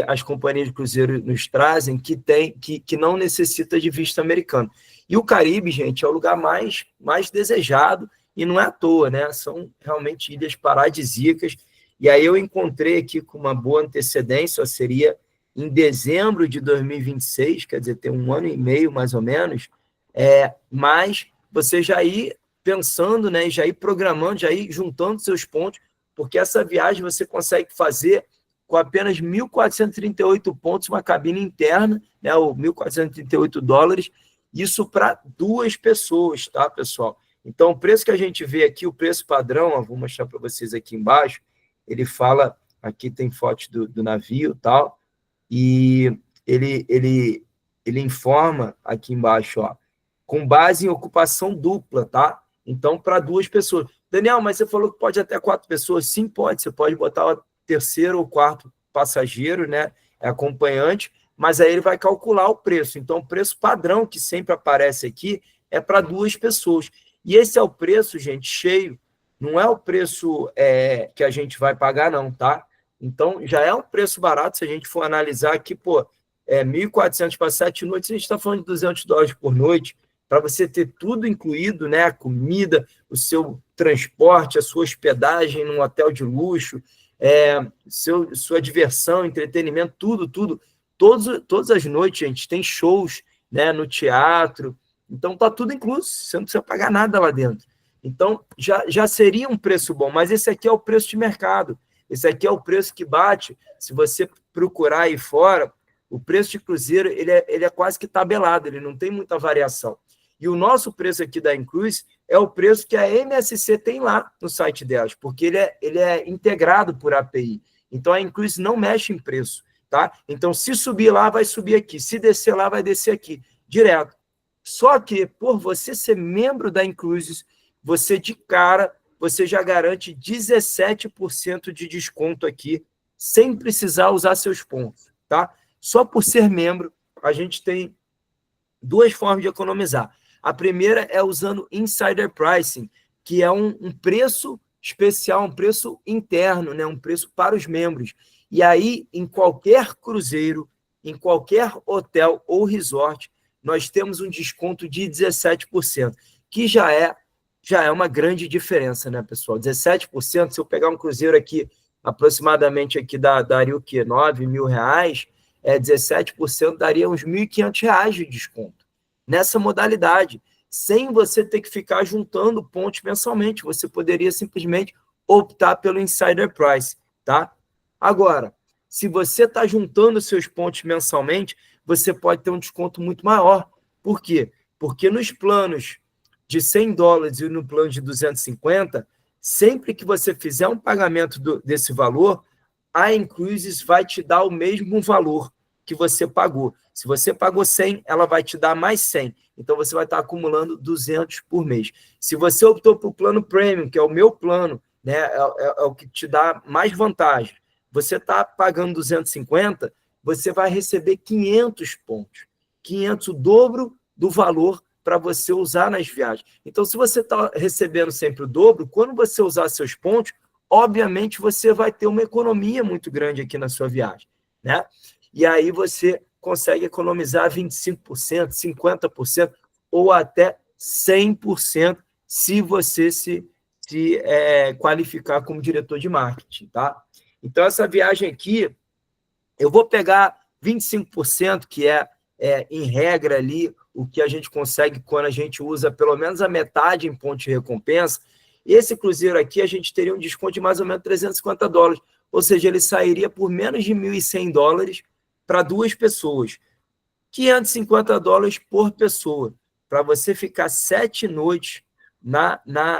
as companhias de cruzeiro nos trazem, que não necessita de visto americano. E o Caribe, gente, é o lugar mais desejado, e não é à toa, né? São realmente ilhas paradisíacas. E aí eu encontrei aqui com uma boa antecedência, seria em dezembro de 2026, quer dizer, tem 1 ano e meio, mais ou menos, mas você já ir pensando, né, já ir programando, já ir juntando seus pontos, porque essa viagem você consegue fazer com apenas 1.438 pontos, uma cabine interna, né, ou $1.438, isso para 2 pessoas, tá, pessoal? Então, o preço que a gente vê aqui, o preço padrão, ó, vou mostrar para vocês aqui embaixo, ele fala, aqui tem fotos do navio e tal, e ele informa aqui embaixo, ó, com base em ocupação dupla, tá? Então, para 2 pessoas. Daniel, mas você falou que pode até 4 pessoas. Sim, pode. Você pode botar o terceiro ou quarto passageiro, né? Acompanhante, mas aí ele vai calcular o preço. Então, o preço padrão que sempre aparece aqui é para 2 pessoas. E esse é o preço, gente, cheio. Não é o preço que a gente vai pagar, não, tá? Então, já é um preço barato se a gente for analisar aqui, pô, 1.400 para 7 noites, a gente está falando de $200 por noite, para você ter tudo incluído, né? A comida, o seu transporte, a sua hospedagem num hotel de luxo, sua diversão, entretenimento, tudo. Todas as noites, gente, tem shows, né, no teatro. Então, tá tudo incluso, você não precisa pagar nada lá dentro. Então, já seria um preço bom, mas esse aqui é o preço de mercado. Esse aqui é o preço que bate. Se você procurar aí fora, o preço de cruzeiro ele é quase que tabelado, ele não tem muita variação. E o nosso preço aqui da Incruise é o preço que a MSC tem lá no site delas, porque ele é integrado por API. Então, a Incruise não mexe em preço, tá? Então, se subir lá, vai subir aqui. Se descer lá, vai descer aqui, direto. Só que, por você ser membro da Incruise, você de cara, você já garante 17% de desconto aqui, sem precisar usar seus pontos, tá? Só por ser membro, a gente tem 2 formas de economizar. A primeira é usando Insider Pricing, que é um preço especial, um preço interno, né? Um preço para os membros. E aí, em qualquer cruzeiro, em qualquer hotel ou resort, nós temos um desconto de 17%, que já é uma grande diferença, né, pessoal? 17%, se eu pegar um cruzeiro aqui, aproximadamente aqui daria o quê? R$ 9.000, 17% daria uns R$ 1.500 de desconto. Nessa modalidade, sem você ter que ficar juntando pontos mensalmente, você poderia simplesmente optar pelo Insider Price, tá? Agora, se você está juntando seus pontos mensalmente, você pode ter um desconto muito maior. Por quê? Porque nos planos de $100 e no plano de 250, sempre que você fizer um pagamento desse valor, a Incruises vai te dar o mesmo valor que você pagou. Se você pagou 100, ela vai te dar mais 100. Então, você vai estar acumulando 200 por mês. Se você optou por plano Premium, que é o meu plano, né, é o que te dá mais vantagem, você está pagando 250, você vai receber 500 pontos. 500, o dobro do valor para você usar nas viagens. Então, se você está recebendo sempre o dobro, quando você usar seus pontos, obviamente você vai ter uma economia muito grande aqui na sua viagem, né? E aí você consegue economizar 25%, 50% ou até 100% se você se qualificar como diretor de marketing, tá? Então, essa viagem aqui, eu vou pegar 25%, que em regra ali, o que a gente consegue quando a gente usa pelo menos a metade em ponto de recompensa. Esse cruzeiro aqui, a gente teria um desconto de mais ou menos $350, ou seja, ele sairia por menos de $1.100 para 2 pessoas. $550 por pessoa, para você ficar 7 noites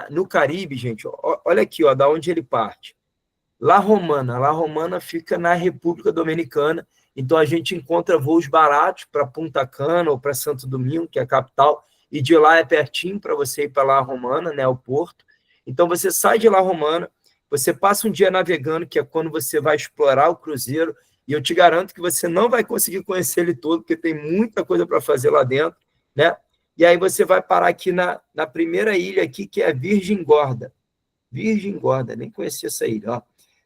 no Caribe, gente. Olha aqui, ó, da onde ele parte. La Romana fica na República Dominicana, então a gente encontra voos baratos para Punta Cana ou para Santo Domingo, que é a capital, e de lá é pertinho para você ir para La Romana, né, o porto. Então você sai de La Romana, você passa um dia navegando, que é quando você vai explorar o cruzeiro, e eu te garanto que você não vai conseguir conhecer ele todo, porque tem muita coisa para fazer lá dentro, né? E aí você vai parar aqui na primeira ilha aqui, que é Virgem Gorda. Virgem Gorda, nem conhecia essa ilha, ó.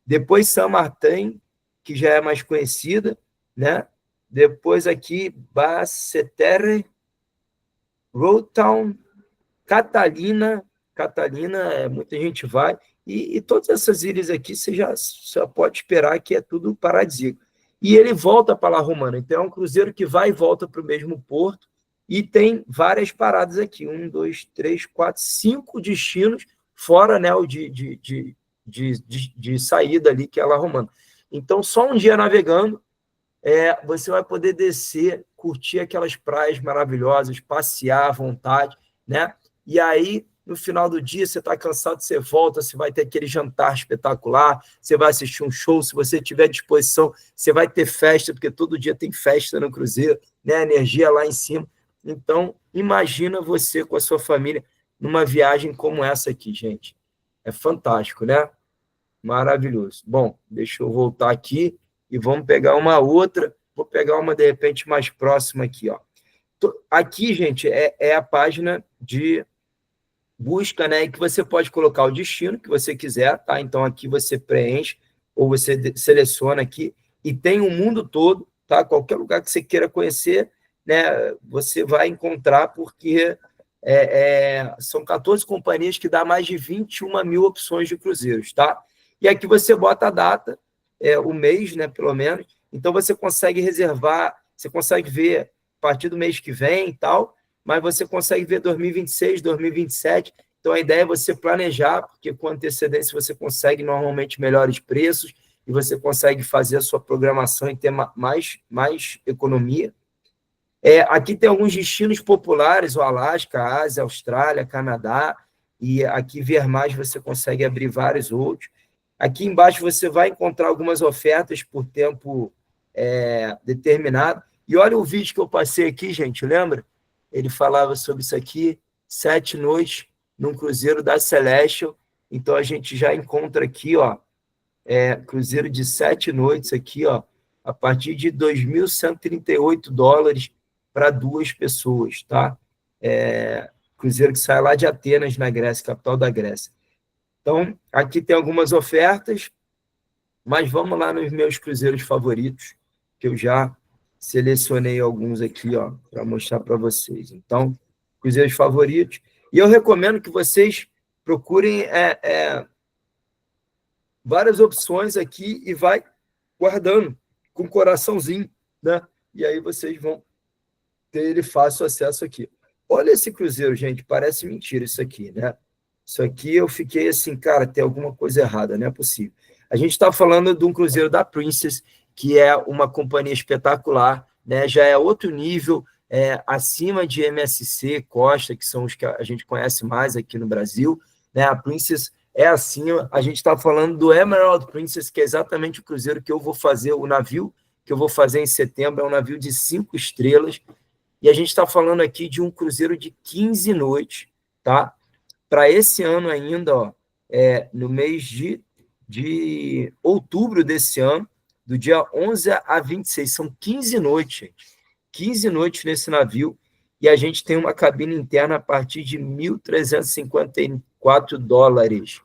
Depois Saint-Martin, que já é mais conhecida, né? Depois aqui Basseterre, Road Town, Catalina, muita gente vai, e todas essas ilhas aqui você já pode esperar que é tudo paradisíaco. E ele volta para La Romana, então é um cruzeiro que vai e volta para o mesmo porto, e tem várias paradas aqui, 1, 2, 3, 4, 5 destinos, fora, né, o de saída ali, que é La Romana. Então, só um dia navegando, você vai poder descer, curtir aquelas praias maravilhosas, passear à vontade, né? E aí, no final do dia, você está cansado, você volta, você vai ter aquele jantar espetacular, você vai assistir um show, se você tiver disposição, você vai ter festa, porque todo dia tem festa no cruzeiro, né? A energia lá em cima. Então, imagina você com a sua família numa viagem como essa aqui, gente. É fantástico, né? Maravilhoso. Bom, deixa eu voltar aqui e vamos pegar uma outra. Vou pegar uma, de repente, mais próxima aqui, ó. Aqui, gente, é a página de busca, né? Em que você pode colocar o destino que você quiser, tá? Então, aqui você preenche ou você seleciona aqui e tem o mundo todo, tá? Qualquer lugar que você queira conhecer, né? Você vai encontrar, porque são 14 companhias que dá mais de 21 mil opções de cruzeiros, tá? E aqui você bota a data, o mês, né, pelo menos. Então, você consegue reservar, você consegue ver a partir do mês que vem e tal, mas você consegue ver 2026, 2027. Então, a ideia é você planejar, porque com antecedência você consegue normalmente melhores preços e você consegue fazer a sua programação e ter mais economia. Aqui tem alguns destinos populares, o Alasca, a Ásia, a Austrália, Canadá, e aqui ver mais você consegue abrir vários outros. Aqui embaixo você vai encontrar algumas ofertas por tempo determinado. E olha o vídeo que eu passei aqui, gente, lembra? Ele falava sobre isso aqui, 7 noites num cruzeiro da Celestial. Então, a gente já encontra aqui, ó, cruzeiro de 7 noites aqui, ó, a partir de $2.138 para 2 pessoas, tá? Cruzeiro que sai lá de Atenas, na Grécia, capital da Grécia. Então, aqui tem algumas ofertas, mas vamos lá nos meus cruzeiros favoritos, que eu já selecionei alguns aqui, para mostrar para vocês. Então, cruzeiros favoritos. E eu recomendo que vocês procurem várias opções aqui e vai guardando com coraçãozinho, né? E aí vocês vão ter ele fácil acesso aqui. Olha esse cruzeiro, gente, parece mentira isso aqui, né? Isso aqui eu fiquei assim, cara, tem alguma coisa errada, não é possível. A gente está falando de um cruzeiro da Princess, que é uma companhia espetacular, né? Já é outro nível, acima de MSC, Costa, que são os que a gente conhece mais aqui no Brasil, né? A Princess é acima. A gente está falando do Emerald Princess, que é exatamente o cruzeiro que eu vou fazer, o navio que eu vou fazer em setembro, é um navio de 5 estrelas, e a gente está falando aqui de um cruzeiro de 15 noites, tá? Para esse ano ainda, no mês de outubro desse ano, do dia 11 a 26, são 15 noites, gente. 15 noites nesse navio, e a gente tem uma cabine interna a partir de $1.354.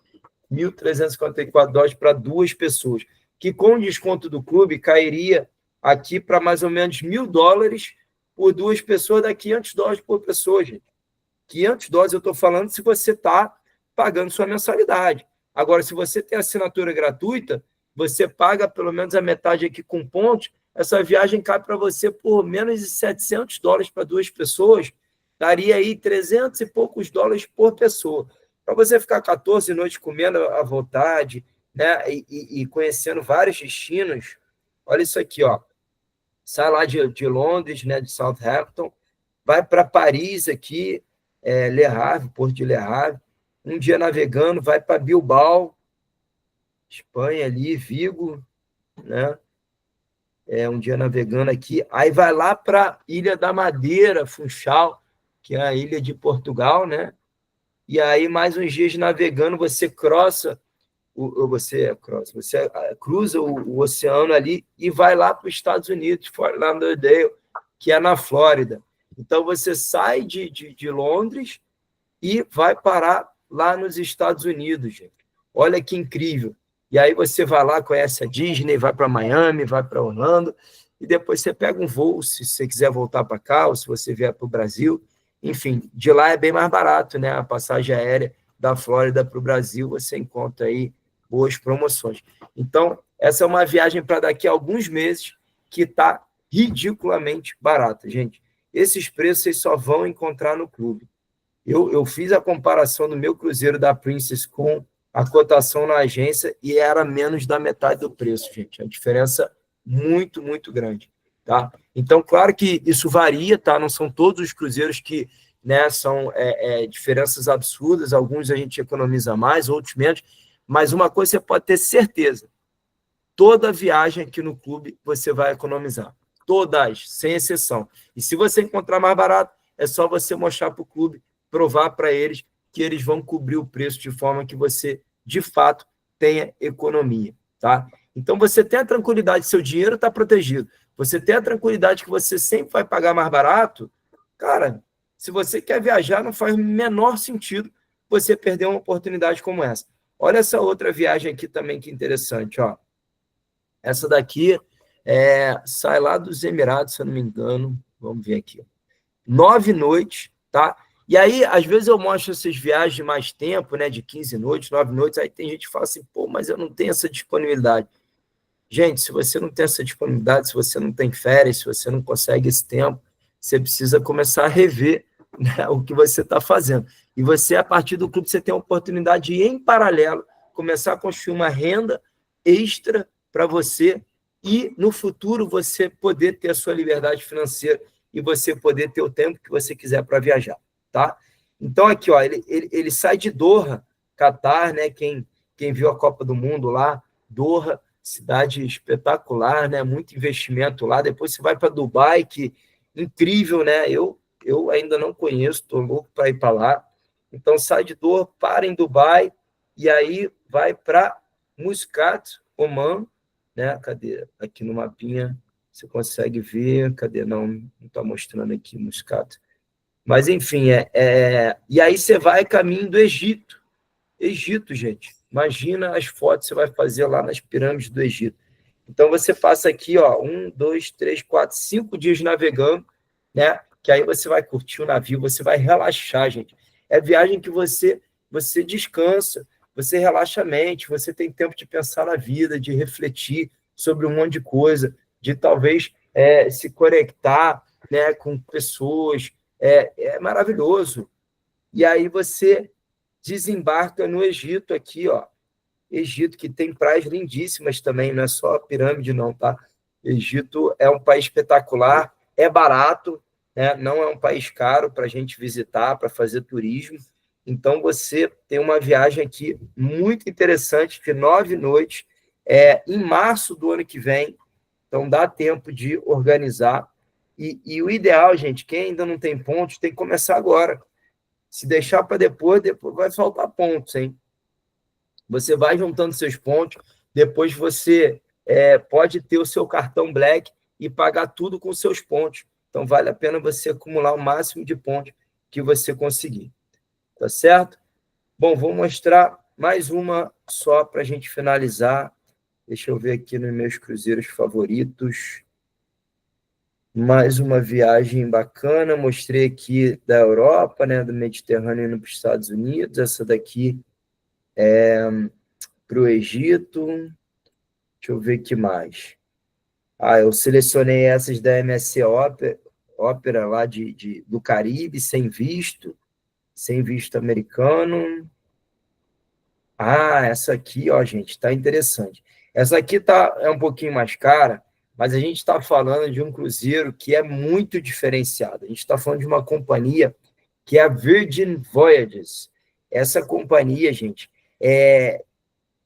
$1.354 para 2 pessoas, que com o desconto do clube cairia aqui para mais ou menos $1.000 por 2 pessoas, dá $500 por pessoa, gente. $500 eu estou falando se você está pagando sua mensalidade. Agora, se você tem assinatura gratuita, você paga pelo menos a metade aqui com pontos, essa viagem cai para você por menos de $700 para 2 pessoas, daria aí 300 e poucos dólares por pessoa. Para você ficar 14 noites comendo à vontade, né, e conhecendo vários destinos, olha isso aqui, sai lá de Londres, né, de Southampton, vai para Paris aqui, Le Havre, Porto de Le Havre, um dia navegando, vai para Bilbao, Espanha ali, Vigo, né? Um dia navegando aqui, aí vai lá para Ilha da Madeira, Funchal, que é a ilha de Portugal, né? E aí mais uns dias navegando, você cruza o oceano ali e vai lá para os Estados Unidos, Fort Lauderdale, que é na Flórida. Então, você sai de Londres e vai parar lá nos Estados Unidos, gente. Olha que incrível. E aí você vai lá, conhece a Disney, vai para Miami, vai para Orlando, e depois você pega um voo, se você quiser voltar para cá, ou se você vier para o Brasil. Enfim, de lá é bem mais barato, né? A passagem aérea da Flórida para o Brasil, você encontra aí boas promoções. Então, essa é uma viagem para daqui a alguns meses que está ridiculamente barata, gente. Esses preços vocês só vão encontrar no clube. Eu fiz a comparação do meu cruzeiro da Princess com a cotação na agência e era menos da metade do preço, gente. A diferença muito, muito grande, tá? Então, claro que isso varia, tá? Não são todos os cruzeiros que, né, são diferenças absurdas. Alguns a gente economiza mais, outros menos. Mas uma coisa você pode ter certeza: toda viagem aqui no clube você vai economizar. Todas, sem exceção. E se você encontrar mais barato, é só você mostrar para o clube, provar para eles que eles vão cobrir o preço de forma que você, de fato, tenha economia, tá? Então, você tem a tranquilidade que seu dinheiro está protegido. Você tem a tranquilidade que você sempre vai pagar mais barato. Cara, se você quer viajar, não faz o menor sentido você perder uma oportunidade como essa. Olha essa outra viagem aqui também, que interessante, ó. Essa daqui sai lá dos Emirados, se eu não me engano. Vamos ver aqui. 9 noites, tá? E aí, às vezes eu mostro essas viagens de mais tempo, né? De 15 noites, 9 noites, aí tem gente que fala assim, pô, mas eu não tenho essa disponibilidade. Gente, se você não tem essa disponibilidade, se você não tem férias, se você não consegue esse tempo, você precisa começar a rever, né, o que você está fazendo. E você, a partir do clube, você tem a oportunidade de, em paralelo, começar a construir uma renda extra para você e, no futuro, você poder ter a sua liberdade financeira e você poder ter o tempo que você quiser para viajar, tá? Então, aqui, ó, ele sai de Doha, Catar, né? Quem viu a Copa do Mundo lá, Doha, cidade espetacular, né? Muito investimento lá. Depois você vai para Dubai, que incrível, né? Eu ainda não conheço, estou louco para ir para lá. Então, sai de Doha, para em Dubai, e aí vai para Muscat, Oman, né? Cadê? Aqui no mapinha você consegue ver. Cadê? Não está mostrando aqui Muscat. Mas, enfim, e aí você vai caminho do Egito, Egito, gente. Imagina as fotos que você vai fazer lá nas pirâmides do Egito. Então, você passa aqui, ó, 1, 2, 3, 4, 5 dias navegando, né? Que aí você vai curtir o navio, você vai relaxar, gente. É viagem que você descansa, você relaxa a mente, você tem tempo de pensar na vida, de refletir sobre um monte de coisa, de talvez se conectar, né, com pessoas. É maravilhoso. E aí você desembarca no Egito aqui, ó. Egito, que tem praias lindíssimas também, não é só a pirâmide, não, tá? Egito é um país espetacular, é barato, né? Não é um país caro para a gente visitar, para fazer turismo. Então, você tem uma viagem aqui muito interessante, de 9 noites, em março do ano que vem. Então, dá tempo de organizar. E o ideal, gente, quem ainda não tem pontos, tem que começar agora. Se deixar para depois vai faltar pontos, hein? Você vai juntando seus pontos, depois você pode ter o seu cartão Black e pagar tudo com seus pontos. Então, vale a pena você acumular o máximo de pontos que você conseguir. Tá certo? Bom, vou mostrar mais uma só para a gente finalizar. Deixa eu ver aqui nos meus cruzeiros favoritos. Mais uma viagem bacana. Mostrei aqui da Europa, né, do Mediterrâneo indo para os Estados Unidos. Essa daqui para o Egito. Deixa eu ver o que mais. Eu selecionei essas da MSC Ópera lá do Caribe, sem visto americano. Essa aqui, ó, gente, está interessante. Essa aqui é um pouquinho mais cara, mas a gente está falando de um cruzeiro que é muito diferenciado. A gente está falando de uma companhia que é a Virgin Voyages. Essa companhia, gente,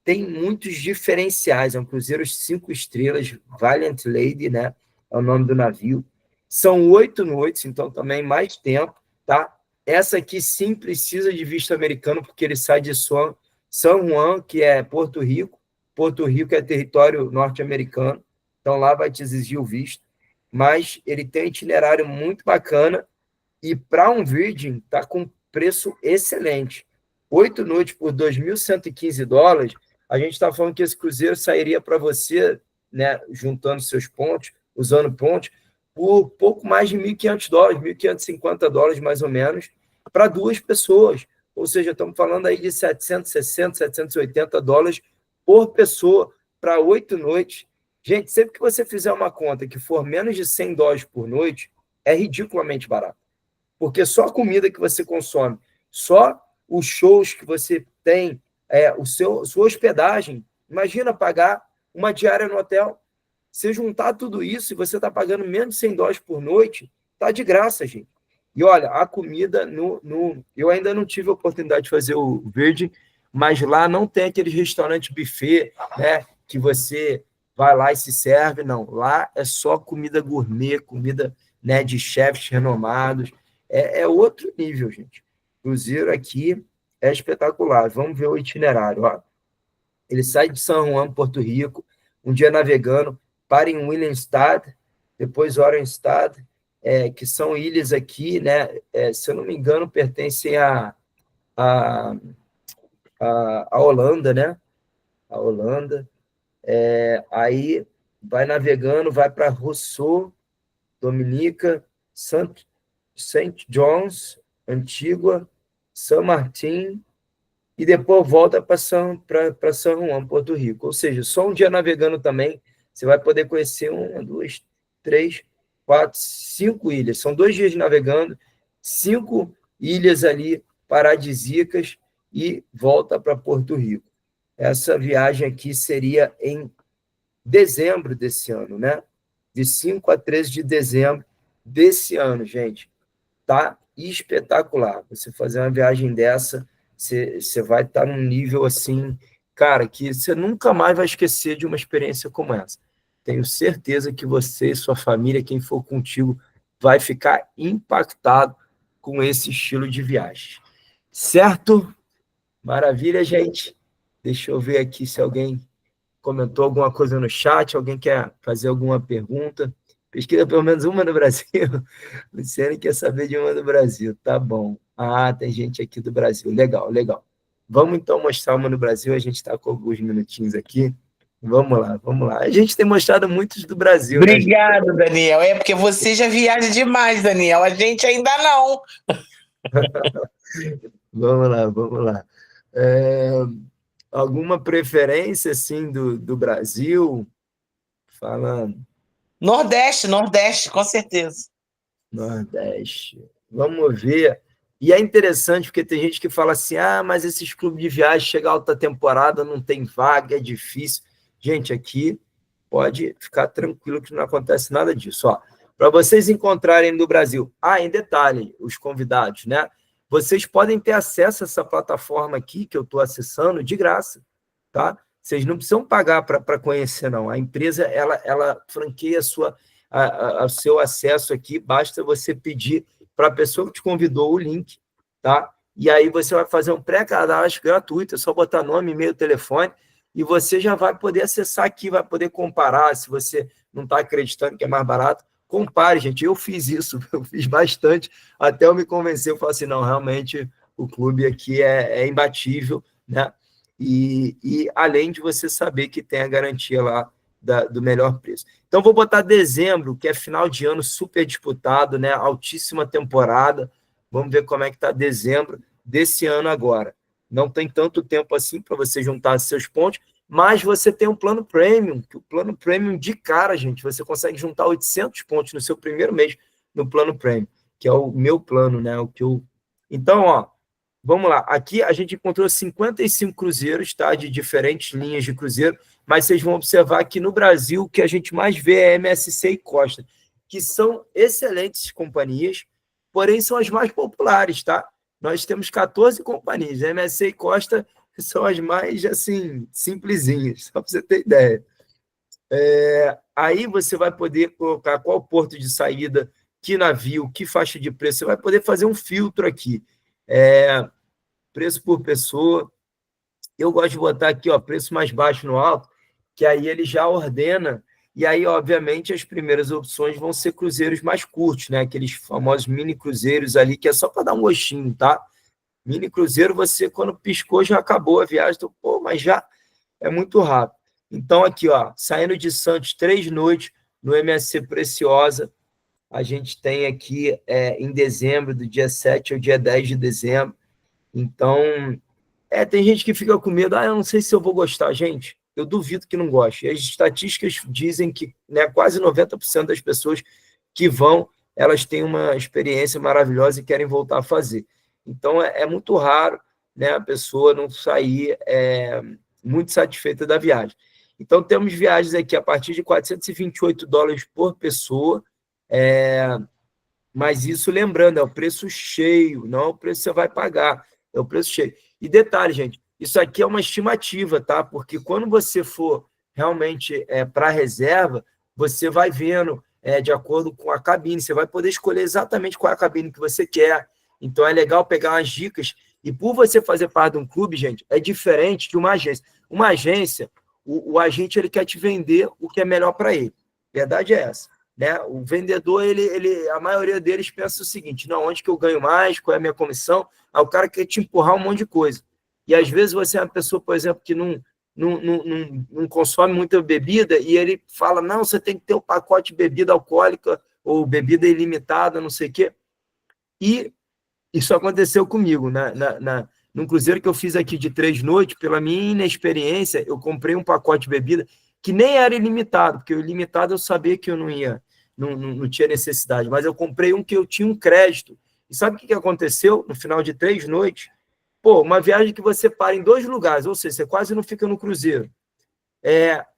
tem muitos diferenciais. É um cruzeiro 5 estrelas, Valiant Lady, né? É o nome do navio. São 8 noites, então também mais tempo, tá? Essa aqui sim precisa de visto americano, porque ele sai de San Juan, que é Porto Rico. Porto Rico é território norte-americano, então lá vai te exigir o visto. Mas ele tem um itinerário muito bacana e para um Virgin está com preço excelente. 8 noites por $2.115, a gente está falando que esse cruzeiro sairia para você, né, juntando seus pontos, usando pontos, por pouco mais de $1.500, $1.550 mais ou menos, para 2 pessoas. Ou seja, estamos falando aí de $760, $780 por pessoa para 8 noites. Gente, sempre que você fizer uma conta que for menos de $100 por noite, é ridiculamente barato. Porque só a comida que você consome, só os shows que você tem, sua hospedagem, imagina pagar uma diária no hotel. Se juntar tudo isso e você está pagando menos de $100 por noite, está de graça, gente. E olha, a comida eu ainda não tive a oportunidade de fazer o Verde, mas lá não tem aquele restaurante buffet, né, que você vai lá e se serve, não. Lá é só comida gourmet, comida, né, de chefes renomados. É outro nível, gente. O cruzeiro aqui é espetacular. Vamos ver o itinerário. Ó. Ele sai de San Juan, Porto Rico, um dia navegando, para em Willemstad, depois Oranjestad, que são ilhas aqui, né? Se eu não me engano, pertencem a Holanda, né? A Holanda. Aí vai navegando, vai para Rousseau, Dominica, St. John's, Antigua, San Martín, e depois volta para San Juan, Porto Rico. Ou seja, só um dia navegando também, você vai poder conhecer 1, 2, 3, 4, 5 ilhas. São 2 dias navegando, 5 ilhas ali paradisíacas e volta para Porto Rico. Essa viagem aqui seria em dezembro desse ano, né? De 5 a 13 de dezembro desse ano, gente. Tá espetacular. Você fazer uma viagem dessa, você vai estar num nível assim, cara, que você nunca mais vai esquecer de uma experiência como essa. Tenho certeza que você e sua família, quem for contigo, vai ficar impactado com esse estilo de viagem. Certo? Maravilha, gente. Deixa eu ver aqui se alguém comentou alguma coisa no chat, alguém quer fazer alguma pergunta. Pesquisa pelo menos uma do Brasil. Luciane quer saber de uma do Brasil. Tá bom. Tem gente aqui do Brasil. Legal, legal. Vamos então mostrar uma no Brasil, a gente está com alguns minutinhos aqui. Vamos lá, vamos lá. A gente tem mostrado muitos do Brasil, né? Obrigado, Daniel. É porque você já viaja demais, Daniel. A gente ainda não. Vamos lá, vamos lá. Alguma preferência, assim, do Brasil? Falando. Nordeste, com certeza. Nordeste. Vamos ver. E é interessante porque tem gente que fala assim, mas esses clubes de viagem, chega a alta temporada, não tem vaga, é difícil. Gente, aqui pode ficar tranquilo que não acontece nada disso. Para vocês encontrarem no Brasil, em detalhe, os convidados, né? Vocês podem ter acesso a essa plataforma aqui que eu estou acessando de graça, tá? Vocês não precisam pagar para conhecer, não. A empresa, ela franqueia o seu acesso aqui, basta você pedir para a pessoa que te convidou o link, tá? E aí você vai fazer um pré-cadastro gratuito, é só botar nome, e-mail, telefone, e você já vai poder acessar aqui, vai poder comparar, se você não está acreditando que é mais barato, compare, gente. Eu fiz isso, eu fiz bastante, até eu me convencer, eu falei assim, não, realmente o clube aqui é imbatível, né? E além de você saber que tem a garantia lá do melhor preço. Então, vou botar dezembro, que é final de ano super disputado, né? Altíssima temporada. Vamos ver como é que está dezembro desse ano agora. Não tem tanto tempo assim para você juntar seus pontos, mas você tem um plano premium, que o plano premium de cara, gente, você consegue juntar 800 pontos no seu primeiro mês no plano premium, que é o meu plano, né? Então, vamos lá. Aqui a gente encontrou 55 cruzeiros, tá? De diferentes linhas de cruzeiro, mas vocês vão observar que no Brasil o que a gente mais vê é MSC e Costa, que são excelentes companhias, porém são as mais populares, tá? Nós temos 14 companhias, MSC e Costa são as mais, assim, simplesinhas, só para você ter ideia. Aí você vai poder colocar qual porto de saída, que navio, que faixa de preço, você vai poder fazer um filtro aqui. Preço por pessoa. Eu gosto de botar aqui, preço mais baixo no alto, que aí ele já ordena, e aí, obviamente, as primeiras opções vão ser cruzeiros mais curtos, né? Aqueles famosos mini cruzeiros ali, que é só para dar um gostinho, tá? Mini cruzeiro, você, quando piscou, já acabou a viagem, então, mas já é muito rápido. Então, aqui, saindo de Santos, 3 noites, no MSC Preciosa, a gente tem aqui em dezembro, do dia 7 ao dia 10 de dezembro. Então, tem gente que fica com medo, eu não sei se eu vou gostar. Gente, eu duvido que não goste. As estatísticas dizem que, né, quase 90% das pessoas que vão, elas têm uma experiência maravilhosa e querem voltar a fazer. Então, é muito raro, né, a pessoa não sair muito satisfeita da viagem. Então, temos viagens aqui a partir de $428 por pessoa, mas isso, lembrando, é o preço cheio, não é o preço que você vai pagar, é o preço cheio. E detalhe, gente, isso aqui é uma estimativa, tá? Porque quando você for realmente para a reserva, você vai vendo de acordo com a cabine, você vai poder escolher exatamente qual é a cabine que você quer. Então, é legal pegar umas dicas. E por você fazer parte de um clube, gente, é diferente de uma agência. Uma agência, o agente ele quer te vender o que é melhor para ele. A verdade é essa. Né? O vendedor, a maioria deles pensa o seguinte, não, onde que eu ganho mais, qual é a minha comissão? Aí o cara quer te empurrar um monte de coisa. E às vezes você é uma pessoa, por exemplo, que não consome muita bebida e ele fala, não, você tem que ter um pacote de bebida alcoólica ou bebida ilimitada, não sei o quê. E isso aconteceu comigo, num cruzeiro que eu fiz aqui de 3 noites, pela minha inexperiência, eu comprei um pacote de bebida que nem era ilimitado, porque o ilimitado eu sabia que eu não tinha necessidade, mas eu comprei um que eu tinha um crédito. E sabe o que aconteceu no final de 3 noites? Uma viagem que você para em 2 lugares, ou seja, você quase não fica no cruzeiro.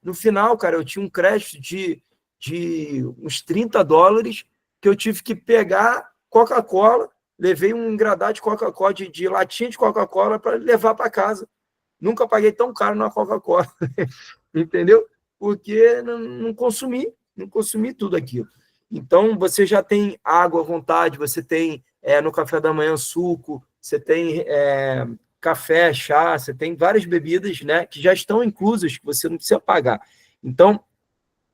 No final, cara, eu tinha um crédito de uns $30 que eu tive que pegar Coca-Cola, levei um engradado de Coca-Cola, de latinha de Coca-Cola para levar para casa. Nunca paguei tão caro na Coca-Cola, entendeu? Porque não consumi tudo aquilo. Então, você já tem água à vontade, você tem no café da manhã suco, você tem café, chá, você tem várias bebidas, né, que já estão inclusas, que você não precisa pagar. Então,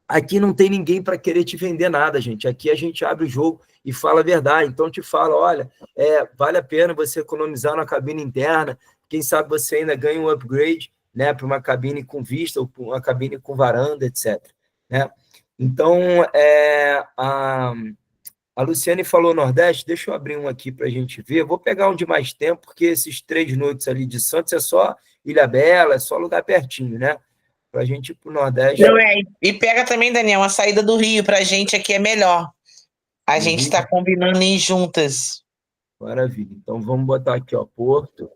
aqui não tem ninguém para querer te vender nada, gente. Aqui a gente abre o jogo e fala a verdade. Então, te fala, olha, vale a pena você economizar na cabine interna, quem sabe você ainda ganha um upgrade, né, para uma cabine com vista ou para uma cabine com varanda, etc. Né? Então, a Luciane falou Nordeste, deixa eu abrir um aqui para a gente ver. Eu vou pegar um de mais tempo, porque esses 3 noites ali de Santos é só Ilhabela, é só lugar pertinho, né? Para a gente ir para o Nordeste. Não é. E pega também, Daniel, a saída do Rio, para a gente aqui é melhor. A gente está combinando ir juntas. Maravilha. Então, vamos botar aqui, ó, Porto.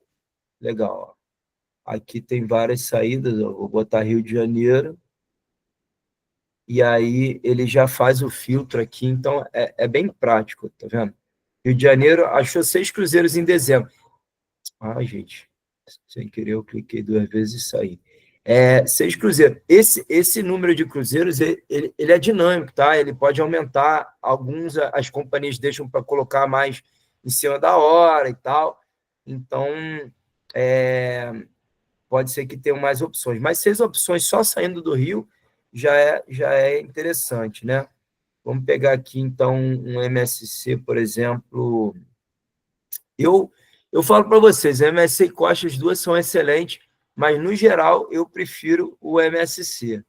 Legal. Ó. Aqui tem várias saídas, ó. Vou botar Rio de Janeiro. E aí ele já faz o filtro aqui, então é bem prático, tá vendo? Rio de Janeiro achou 6 cruzeiros em dezembro. Ah, gente, sem querer eu cliquei 2 vezes e saí. 6 cruzeiros. Esse número de cruzeiros, ele é dinâmico, tá? Ele pode aumentar, alguns as companhias deixam para colocar mais em cima da hora e tal, então pode ser que tenham mais opções, mas 6 opções só saindo do Rio já é interessante, né? Vamos pegar aqui, então, um MSC, por exemplo. Eu falo para vocês, a MSC e Costa, as duas são excelentes, mas, no geral, eu prefiro o MSC,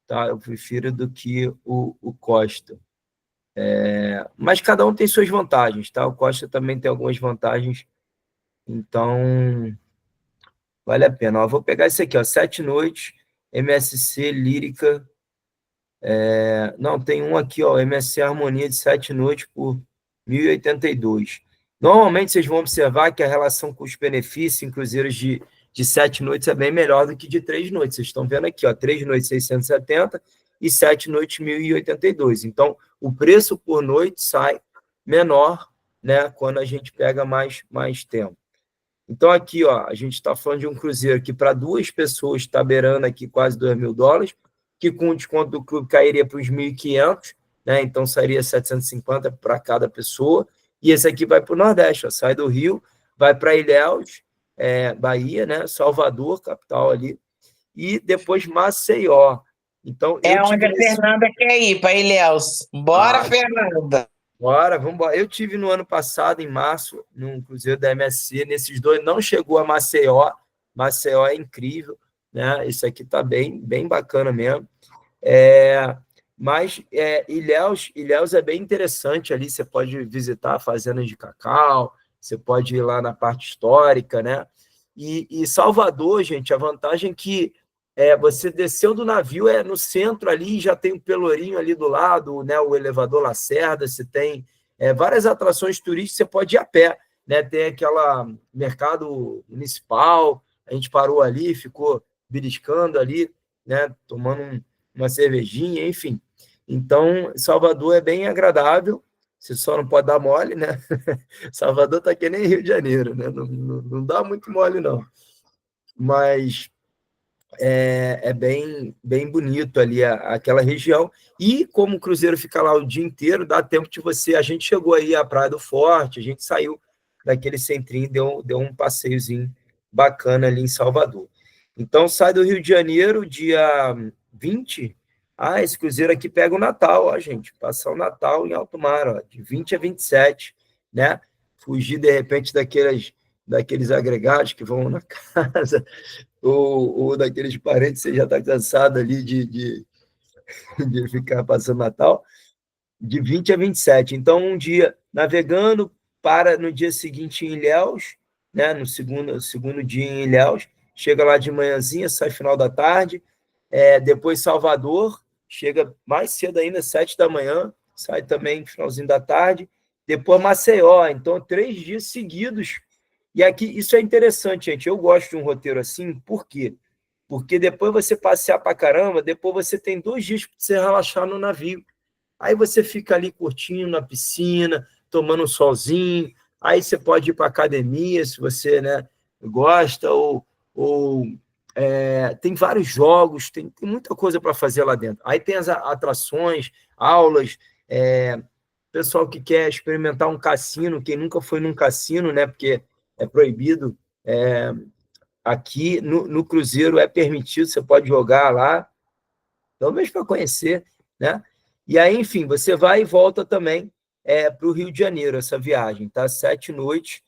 tá? Eu prefiro do que o Costa. Mas cada um tem suas vantagens, tá? O Costa também tem algumas vantagens, então vale a pena. Ó, vou pegar esse aqui, ó, 7 noites, MSC Lírica. Não, tem um aqui, ó, MSC Harmonia de 7 noites por 1.082. Normalmente, vocês vão observar que a relação custo-benefício em cruzeiros de 7 noites é bem melhor do que de 3 noites. Vocês estão vendo aqui, ó, 3 noites 670 e 7 noites 1.082. Então, o preço por noite sai menor, né, quando a gente pega mais tempo. Então, aqui, ó, a gente está falando de um cruzeiro que, para 2 pessoas, está beirando aqui quase $2.000, que com o desconto do clube cairia para os 1.500, né? Então sairia 750 para cada pessoa, e esse aqui vai para o Nordeste, ó, sai do Rio, vai para Ilhéus, Bahia, né? Salvador, capital ali, e depois Maceió. Então, Onde a Fernanda quer ir, para Ilhéus. Bora, Fernanda! Bora, vamos embora. Eu tive no ano passado, em março, num cruzeiro da MSC, nesses 2 não chegou a Maceió. Maceió é incrível, né? Isso aqui tá bem bacana mesmo. Mas Ilhéus é bem interessante ali, você pode visitar fazendas de cacau, você pode ir lá na parte histórica, né? E Salvador, gente, a vantagem é que você desceu do navio, no centro ali, já tem um Pelourinho ali do lado, né? O elevador Lacerda, você tem várias atrações turísticas, você pode ir a pé, né? Tem aquela mercado municipal, a gente parou ali, ficou beliscando ali, né? Tomando uma cervejinha, enfim. Então, Salvador é bem agradável, você só não pode dar mole, né? Salvador está que nem Rio de Janeiro, né? Não dá muito mole, não. Mas é bem bonito ali aquela região. E como o cruzeiro fica lá o dia inteiro, dá tempo de você... A gente chegou aí à Praia do Forte, a gente saiu daquele centrinho, deu um passeiozinho bacana ali em Salvador. Então, sai do Rio de Janeiro, dia 20. Esse cruzeiro aqui pega o Natal, ó, gente. Passar o Natal em alto mar, ó, de 20 a 27, né? Fugir, de repente, daqueles agregados que vão na casa, ou daqueles parentes, você já está cansado ali de ficar passando Natal, de 20 a 27. Então, um dia navegando, para no dia seguinte em Ilhéus, né? No segundo dia em Ilhéus, chega lá de manhãzinha, sai final da tarde, depois Salvador, chega mais cedo ainda, 7 da manhã, sai também finalzinho da tarde, depois Maceió. Então, 3 dias seguidos. E aqui, isso é interessante, gente, eu gosto de um roteiro assim, por quê? Porque depois você passear para caramba, depois você tem 2 dias para você relaxar no navio. Aí você fica ali curtindo na piscina, tomando um solzinho, aí você pode ir para a academia, se você, né, gosta, ou tem vários jogos, tem muita coisa para fazer lá dentro. Aí tem as atrações, aulas, pessoal que quer experimentar um cassino, quem nunca foi num cassino, né, porque é proibido, aqui no cruzeiro é permitido, você pode jogar lá, pelo menos para conhecer, né? E aí, enfim, você vai e volta também para o Rio de Janeiro, essa viagem, tá? 7 noites,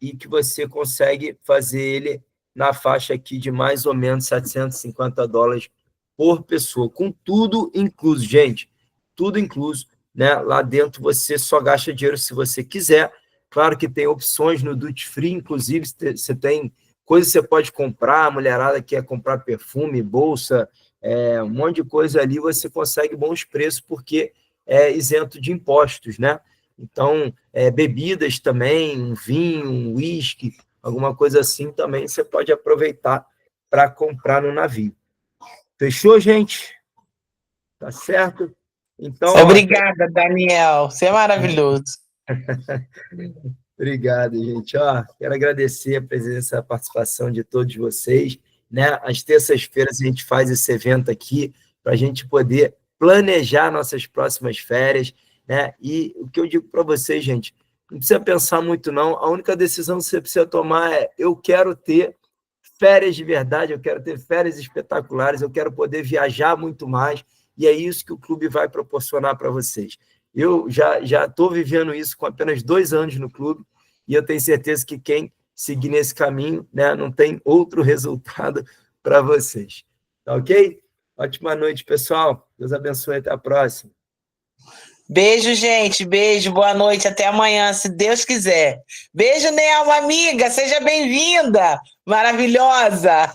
e que você consegue fazer ele na faixa aqui de mais ou menos $750 por pessoa, com tudo incluso, gente, tudo incluso, né? Lá dentro você só gasta dinheiro se você quiser. Claro que tem opções no Duty Free, inclusive você tem coisas que você pode comprar, a mulherada quer comprar perfume, bolsa, um monte de coisa ali, você consegue bons preços porque é isento de impostos, né? Então, bebidas também, um vinho, um uísque, alguma coisa assim também você pode aproveitar para comprar no navio. Fechou, gente? Tá certo? Então, Obrigada, Daniel. Você é maravilhoso. Obrigado, gente. Quero agradecer a presença, a participação de todos vocês, né? Às terças-feiras a gente faz esse evento aqui para a gente poder planejar nossas próximas férias, né? E o que eu digo para vocês, gente, não precisa pensar muito, não. A única decisão que você precisa tomar é: eu quero ter férias de verdade, eu quero ter férias espetaculares, eu quero poder viajar muito mais, e é isso que o clube vai proporcionar para vocês. Eu já estou vivendo isso com apenas 2 anos no clube, e eu tenho certeza que quem seguir nesse caminho, né, não tem outro resultado para vocês. Tá ok? Ótima noite, pessoal. Deus abençoe. Até a próxima. Beijo, gente. Beijo. Boa noite. Até amanhã, se Deus quiser. Beijo, Nelma, amiga. Seja bem-vinda. Maravilhosa.